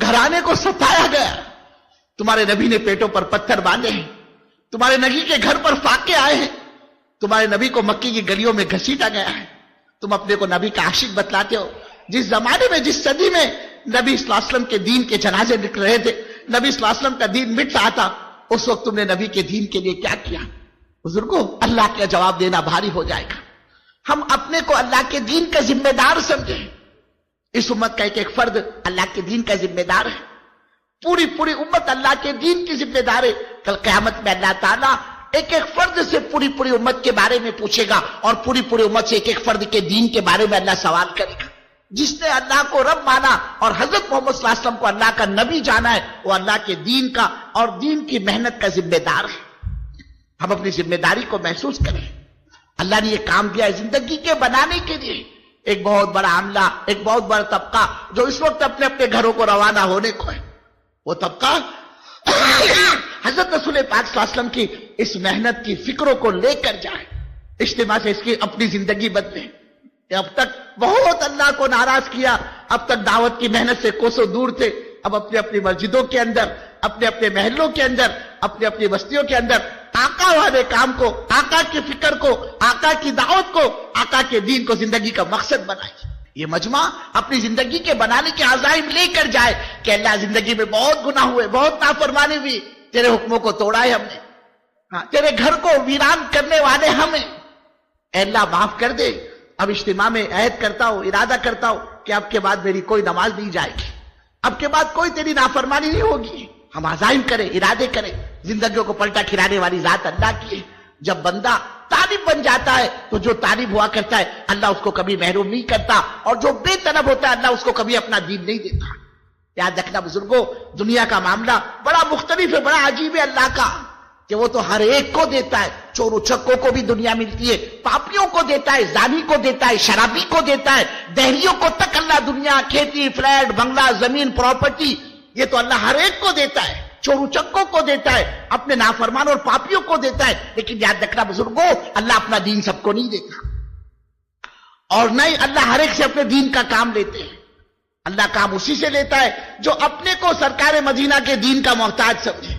گھرانے کو ستایا گیا، تمہارے نبی نے پیٹوں پر پتھر باندھے ہیں، تمہارے نبی کے گھر پر فاقے آئے ہیں، تمہارے نبی کو مکی کی گلیوں میں گھسیٹا گیا ہے، تم اپنے کو نبی کا عاشق بتلاتے ہو۔ جس زمانے میں، جس صدی میں نبی صلی اللہ علیہ وسلم کے دین کے جنازے نکل رہے تھے، نبی صلی اللہ علیہ وسلم کا دین مٹ رہا تھا، اس وقت تم نے نبی کے دین کے لیے کیا کیا؟ بزرگوں، اللہ کا جواب دینا بھاری ہو جائے گا۔ ہم اپنے کو اللہ کے دین کا ذمہ دار سمجھیں، اس امت کا ایک ایک فرد اللہ کے دین کا ذمہ دار ہے، پوری امت اللہ کے دین کی ذمہ دار ہے۔ کل قیامت میں اللہ تعالیٰ ایک ایک فرد سے پوری امت کے بارے میں پوچھے گا، اور پوری امت سے ایک ایک فرد کے دین کے بارے میں اللہ سوال کرے گا۔ جس نے اللہ کو رب مانا اور حضرت محمد صلی اللہ علیہ وسلم کو اللہ کا نبی جانا ہے، وہ اللہ کے دین کا اور دین کی محنت کا ذمہ دار ہے۔ ہم اپنی ذمہ داری کو محسوس کریں۔ اللہ نے یہ کام دیا ہے زندگی کے بنانے کے لیے۔ ایک بہت بڑا عاملہ، ایک بہت بڑا طبقہ جو اس وقت اپنے اپنے گھروں کو روانہ ہونے کو ہے، وہ طبقہ حضرت رسول پاک صلی اللہ علیہ وسلم کی اس محنت کی فکروں کو لے کر جائے، اجتماع سے اس کی اپنی زندگی بدلے۔ اب تک بہت اللہ کو ناراض کیا، اب تک دعوت کی محنت سے کوسوں دور تھے، اب اپنی اپنی مسجدوں کے اندر، اپنے اپنے محلوں کے اندر، اپنی اپنی بستیوں کے اندر آقا والے کام کو، آقا کی فکر کو، آقا کی دعوت کو، آقا کے دین کو زندگی کا مقصد بنائیے۔ یہ مجمع اپنی زندگی کے بنانے کے عزائم لے کر جائے کہ اللہ، زندگی میں بہت گناہ ہوئے، بہت نافرمانی ہوئی، تیرے حکموں کو توڑا ہے ہم نے، تیرے گھر کو ویران کرنے والے ہمیں، اے اللہ معاف کر دے۔ اب اجتماع میں عہد کرتا ہوں، ارادہ کرتا ہوں کہ اب کے بعد میری کوئی نماز نہیں جائے گی، اب کے بعد کوئی تیری نافرمانی نہیں ہوگی۔ ہم عزائم کریں، ارادے کریں۔ زندگیوں کو پلٹا کھلانے والی ذات اللہ کی ہے۔ جب بندہ طالب بن جاتا ہے تو جو طالب ہوا کرتا ہے اللہ اس کو کبھی محروم نہیں کرتا، اور جو بے طلب ہوتا ہے اللہ اس کو کبھی اپنا دین نہیں دیتا۔ یاد رکھنا بزرگوں، دنیا کا معاملہ بڑا مختلف ہے، بڑا عجیب ہے اللہ کا، کہ وہ تو ہر ایک کو دیتا ہے۔ چور اچکوں کو بھی دنیا ملتی ہے، پاپیوں کو دیتا ہے، زانی کو دیتا ہے، شرابی کو دیتا ہے، دہریوں کو تک اللہ دنیا، کھیتی، فلیٹ، بنگلہ، زمین، پراپرٹی، یہ تو اللہ ہر ایک کو دیتا ہے۔ چور اچکوں کو دیتا ہے، اپنے نافرمان اور پاپیوں کو دیتا ہے، لیکن یاد رکھنا بزرگوں، اللہ اپنا دین سب کو نہیں دیتا، اور نہیں اللہ ہر ایک سے اپنے دین کا کام لیتے ہیں۔ اللہ کام اسی سے لیتا ہے جو اپنے کو سرکار مدینہ کے دین کا محتاج سمجھے،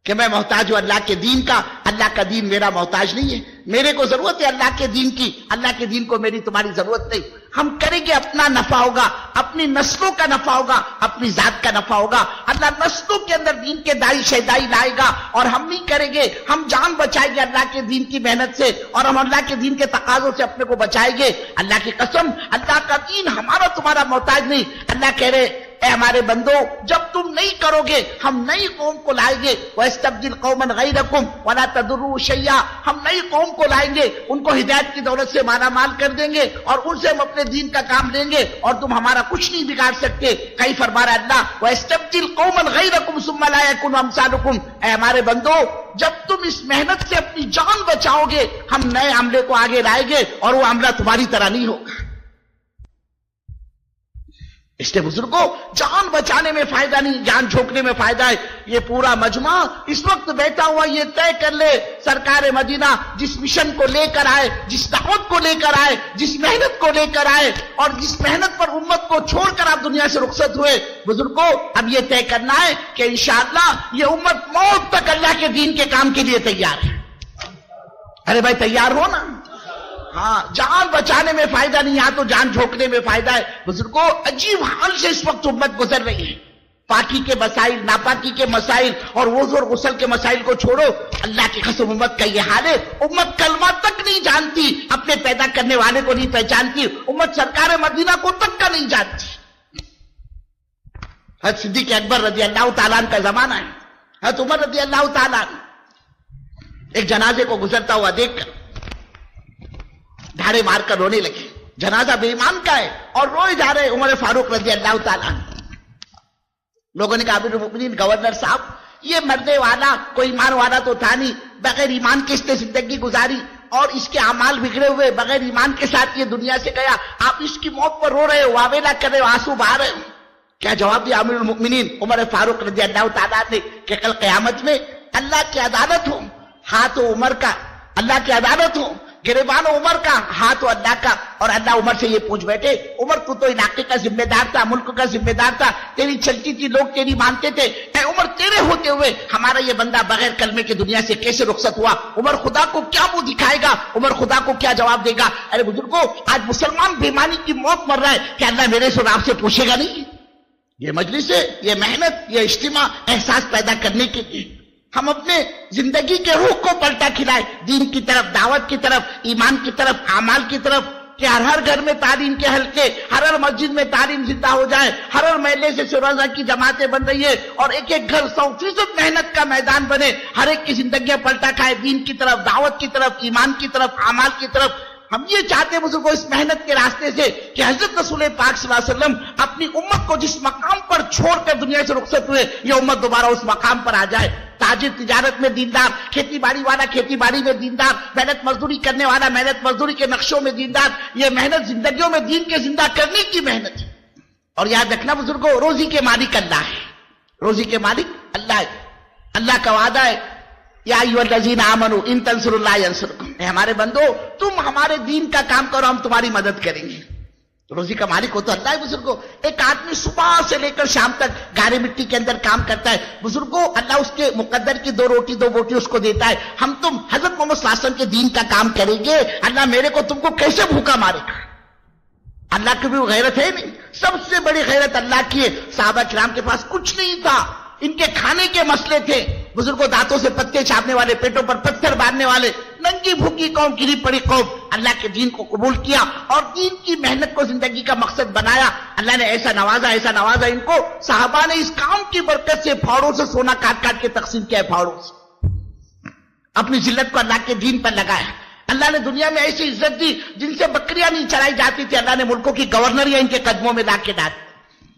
کہ میں محتاج ہوں اللہ کے دین کا، اللہ کا دین میرا محتاج نہیں ہے، میرے کو ضرورت ہے اللہ کے دین کی، اللہ کے دین کو میری تمہاری ضرورت نہیں۔ ہم کریں گے اپنا نفع ہوگا، اپنی نسلوں کا نفع ہوگا، اپنی ذات کا نفع ہوگا۔ اللہ نسلوں کے اندر دین کے دائی شہدائی لائے گا، اور ہم نہیں کریں گے، ہم جان بچائیں گے اللہ کے دین کی محنت سے، اور ہم اللہ کے دین کے تقاضوں سے اپنے کو بچائیں گے۔ اللہ کی قسم، اللہ کا دین ہمارا تمہارا محتاج نہیں۔ اللہ کہہ رہے، اے ہمارے بندو، جب تم نہیں کرو گے ہم نئی قوم کو لائیں گے، وَيَسْتَبْدِلْ قَوْمًا غَيْرَكُمْ وَلَا تَضُرُّوهُ شَيْئًا، ہم نئی قوم کو لائیں گے، ان کو ہدایت کی دولت سے مالا مال کر دیں گے، اور ان سے ہم اپنے دین کا کام لیں گے، اور تم ہمارا کچھ نہیں بگاڑ سکتے۔ کئی فرما رہا اللہ، وَيَسْتَبْدِلْ قَوْمًا غَيْرَكُمْ ثُمَّ لَا يَكُونُوا أَمْثَالُكُمْ، اے ہمارے بندو، جب تم اس محنت سے اپنی جان بچاؤ گے ہم نئے عملے کو آگے لائیں گے، اور وہ عملہ تمہاری طرح نہیں ہوگا۔ اس لیے بزرگوں، جان بچانے میں فائدہ نہیں، جان جھونکنے میں فائدہ ہے۔ یہ پورا مجمع اس وقت بیٹھا ہوا یہ طے کر لے، سرکار مدینہ جس مشن کو لے کر آئے، جس دعوت کو لے کر آئے، جس محنت کو لے کر آئے، اور جس محنت پر امت کو چھوڑ کر آپ دنیا سے رخصت ہوئے، بزرگوں اب یہ طے کرنا ہے کہ انشاءاللہ یہ امت موت تک اللہ کے دین کے کام کے لیے تیار ہے۔ ارے بھائی تیار ہو نا؟ ہاں جان بچانے میں فائدہ نہیں، یہاں تو جان جھونکنے میں فائدہ ہے. بزرگوں عجیب حال سے اس وقت امت گزر رہی ہے. پاکی کے مسائل، ناپاکی کے مسائل اور وضو اور غسل کے مسائل کو چھوڑو، اللہ کی قسم امت کا یہ حال ہے. امت کلمہ تک نہیں جانتی، اپنے پیدا کرنے والے کو نہیں پہچانتی. امت سرکار مدینہ کو تک کا نہیں جانتی. حضرت صدیق اکبر رضی اللہ تعالیٰ عنہ کا زمانہ ہے. حضرت عمر رضی اللہ تعالیٰ عنہ ایک جنازے کو گزرتا ہوا دیکھ کر دھاڑے مار کر رونے لگے. جنازہ بے ایمان کا ہے اور روئے جا رہے. عمر فاروق رضی اللہ تعالیٰ عنہ، لوگوں نے کہا امیر المؤمنین گورنر صاحب، یہ مرنے والا کوئی ایمان والا تو تھا نہیں، بغیر ایمان کے اس نے زندگی گزاری اور اس کے اعمال بگڑے ہوئے، بغیر ایمان کے ساتھ یہ دنیا سے گیا. آپ اس کی موت پر رو رہے ہو، واویلا کر رہے ہو، آنسو بہا رہے ہو. کیا جواب دیا امیر المؤمنین عمر فاروق رضی اللہ تعالیٰ نے کہ کل قیامت میں اللہ کی عدالت ہو، ہاتھ و عمر کا، اللہ کی عدالت ہو، گریبان و عمر کا، ہاتھ و اللہ کا، اور اللہ عمر سے یہ پوچھ بیٹھے عمر تو علاقے کا ذمہ دار تھا، ملک کا ذمہ دار تھا، تیری چلتی تھی، لوگ تیری مانتے تھے، اے عمر تیرے ہوتے ہوئے ہمارا یہ بندہ بغیر کلمے کے دنیا سے کیسے رخصت ہوا؟ عمر خدا کو کیا منہ دکھائے گا؟ عمر خدا کو کیا جواب دے گا؟ ارے بزرگوں، آج مسلمان بیمانی کی موت مر رہا ہے، کہ اللہ میرے سے اور آپ سے پوچھے گا نہیں؟ یہ مجلس ہے، یہ محنت، یہ اجتماع احساس پیدا کرنے کے لیے ہم اپنے زندگی کے روح کو پلٹا کھلائے، دین کی طرف، دعوت کی طرف، ایمان کی طرف، اعمال کی طرف، کہ ہر گھر میں تعلیم کے حلقے، ہر مسجد میں تعلیم زندہ ہو جائے، ہر محلے سے روزہ کی جماعتیں بن رہی ہے، اور ایک ایک گھر 100% محنت کا میدان بنے، ہر ایک کی زندگیاں پلٹا کھائے، دین کی طرف، دعوت کی طرف، ایمان کی طرف، اعمال کی طرف. ہم یہ چاہتے ہیں بزرگوں اس محنت کے راستے سے کہ حضرت رسول پاک صلی اللہ علیہ وسلم اپنی امت کو جس مقام پر چھوڑ کر دنیا سے رخصت ہوئے، یہ امت دوبارہ اس مقام پر آ جائے. تاجر تجارت میں دیندار، کھیتی باڑی والا کھیتی باڑی میں دیندار، محنت مزدوری کرنے والا محنت مزدوری کے نقشوں میں دیندار. یہ محنت زندگیوں میں دین کے زندہ کرنے کی محنت ہے. اور یاد رکھنا بزرگوں، روزی کے مالک اللہ ہے، روزی کے مالک اللہ ہے. اللہ کا وعدہ ہے یا ایھا الذین آمنوا ان تنصروا اللہ ینصرکم، اے ہمارے بندو تم ہمارے دین کا کام کرو، ہم تمہاری مدد کریں گے. روزی کا مالک ہو تو اللہ ہے. بزرگوں، ایک آدمی صبح سے لے کر شام تک گارے مٹی کے اندر کام کرتا ہے. بزرگوں، اللہ اس کے مقدر کی دو بوٹی اس کو دیتا ہے. ہم تم حضرت محمد صلی اللہ علیہ وسلم کے دین کا کام کریں گے، اللہ میرے کو تم کو کیسے بھوکا مارے گا؟ اللہ کی بھی وہ غیرت ہے نہیں. سب سے بڑی غیرت اللہ کی ہے. صحابہ کرام کے پاس کچھ نہیں تھا، ان کے کھانے کے مسئلے تھے. بزرگوں، دانتوں سے پتے چھاپنے والے، پیٹوں پر پتھر باندھنے والے، ننگی بھوکی قوم، گری پڑی قوم، اللہ کے دین کو قبول کیا اور دین کی محنت کو زندگی کا مقصد بنایا. اللہ نے ایسا نوازا ان کو. صحابہ نے اس کام کی برکت سے پھاڑوں سے سونا کاٹ کاٹ کے تقسیم کیا ہے، پھاڑوں سے اپنی ذلت کو اللہ کے دین پر لگایا. اللہ نے دنیا میں ایسی عزت دی جن سے بکریاں نہیں چرائی جاتی تھی، اللہ نے ملکوں کی گورنریاں ان کے قدموں میں لا کے ڈالی.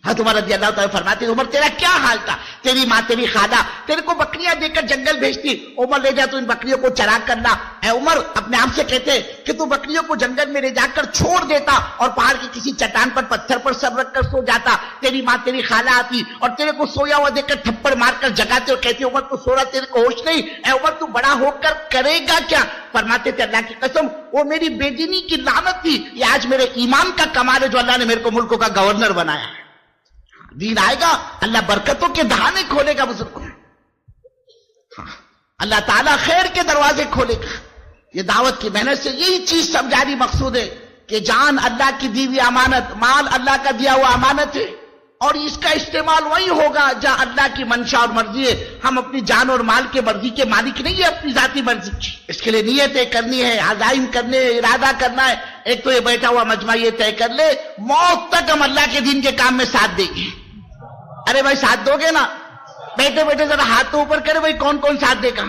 حضرت عمر رضی اللہ تعالیٰ فرماتے ہیں عمر تیرا کیا حال تھا، تیری ماں تیری خالہ تیرے کو بکریاں دے کر جنگل بھیجتی، عمر لے جا تو ان بکریوں کو چرا کرنا. اے عمر، اپنے آپ سے کہتے کہ تو بکریوں کو جنگل میں لے جا کر چھوڑ دیتا اور پہاڑ کی کسی چٹان پر پتھر پر سر رکھ کر سو جاتا، تیری ماں تیری خالہ آتی اور تیرے کو سویا ہوا دیکھ کر تھپڑ مار کر جگاتے اور کہتے عمر تو سو رہا، تیرے کو ہوش نہیں. اے عمر تو بڑا ہو کر کرے گا کیا؟ فرماتے تھے اللہ کی قسم وہ میری بے دینی کی لعنت تھی، یہ آج میرے ایمان کا کمال ہے جو اللہ نے میرے کو ملکوں کا گورنر بنایا ہے. دین آئے گا، اللہ برکتوں کے دہانے کھولے گا. بزرگوں، اللہ تعالیٰ خیر کے دروازے کھولے گا. یہ دعوت کی محنت سے یہی چیز سمجھانی مقصود ہے کہ جان اللہ کی دی ہوئی امانت، مال اللہ کا دیا ہوا امانت ہے، اور اس کا استعمال وہی ہوگا جہاں اللہ کی منشا اور مرضی ہے. ہم اپنی جان اور مال کے مرضی کے مالک نہیں ہے، اپنی ذاتی مرضی کی. اس کے لیے نیتیں کرنی ہے، عزائم کرنے، ارادہ کرنا ہے. ایک تو یہ بیٹھا ہوا مجمع یہ طے کر لے موت تک ہم اللہ کے دین کے کام میں ساتھ دیں گے. ارے بھائی ساتھ دو گے نا؟ بیٹھے بیٹھے ذرا ہاتھ تو اوپر کرے بھائی، کون کون ساتھ دے گا؟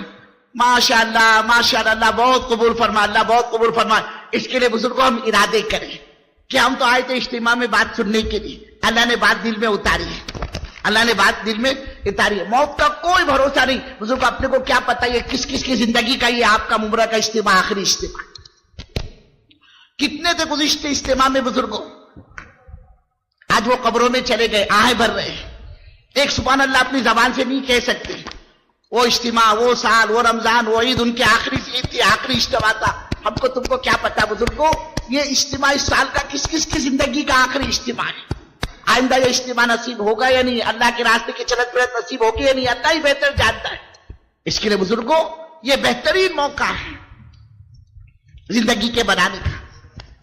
ماشاء اللہ اللہ بہت قبول فرما، اللہ بہت قبول فرما. اس کے لیے بزرگوں ہم ارادے کریں کہ ہم تو آئے تھے اجتماع میں بات سننے کے لیے. اللہ نے بات دل میں اتاری ہے، اللہ نے بات دل میں اتاری ہے. موت کا کوئی بھروسہ نہیں. بزرگ اپنے کو کیا پتا یہ کس کس کی زندگی کا یہ آپ کا عمرہ کا اجتماع آخری اجتماع. کتنے تھے گزشتے اجتماع میں بزرگوں، آج وہ قبروں میں چلے گئے، آہیں بھر رہے ہیں. ایک سبحان اللہ اپنی زبان سے نہیں کہہ سکتے. وہ اجتماع، وہ سال، وہ رمضان، وہ عید ان کے آخری عید تھی، آخری اجتماع تھا. ہم کو تم کو کیا پتا بزرگوں یہ اجتماع اس سال کا کس کس کی زندگی کا آخری اجتماع ہے. آئندہ یہ اجتماع نصیب ہوگا یا نہیں، اللہ کے راستے کی چلت پھرت نصیب ہوگی یا نہیں، اللہ ہی بہتر جانتا ہے. اس کے لیے بزرگوں یہ بہترین موقع ہے زندگی کے بنانے کا.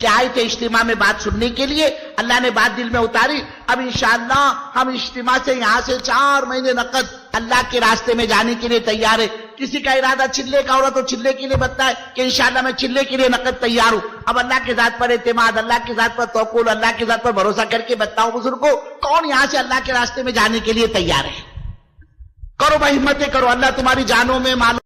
کہ آئے تھے اجتماع میں بات سننے کے لیے, اللہ نے بات دل میں اتاری. اب انشاءاللہ ہم اجتماع سے یہاں سے 4 مہینے نقد اللہ کے راستے میں جانے کے لیے تیار ہے. کسی کا ارادہ چلے کا ہو رہا تو چلے کے لیے بتائے کہ انشاءاللہ میں چلے کے لیے نقد تیار ہوں. اب اللہ کے ذات پر اعتماد, اللہ کے ذات پر توکل, اللہ کے ذات پر بھروسہ کر کے بتاؤ بزرگوں, کون یہاں سے اللہ کے راستے میں جانے کے لیے تیار ہے؟ کرو بھائی, ہمتیں کرو, اللہ تمہاری جانوں میں مالوں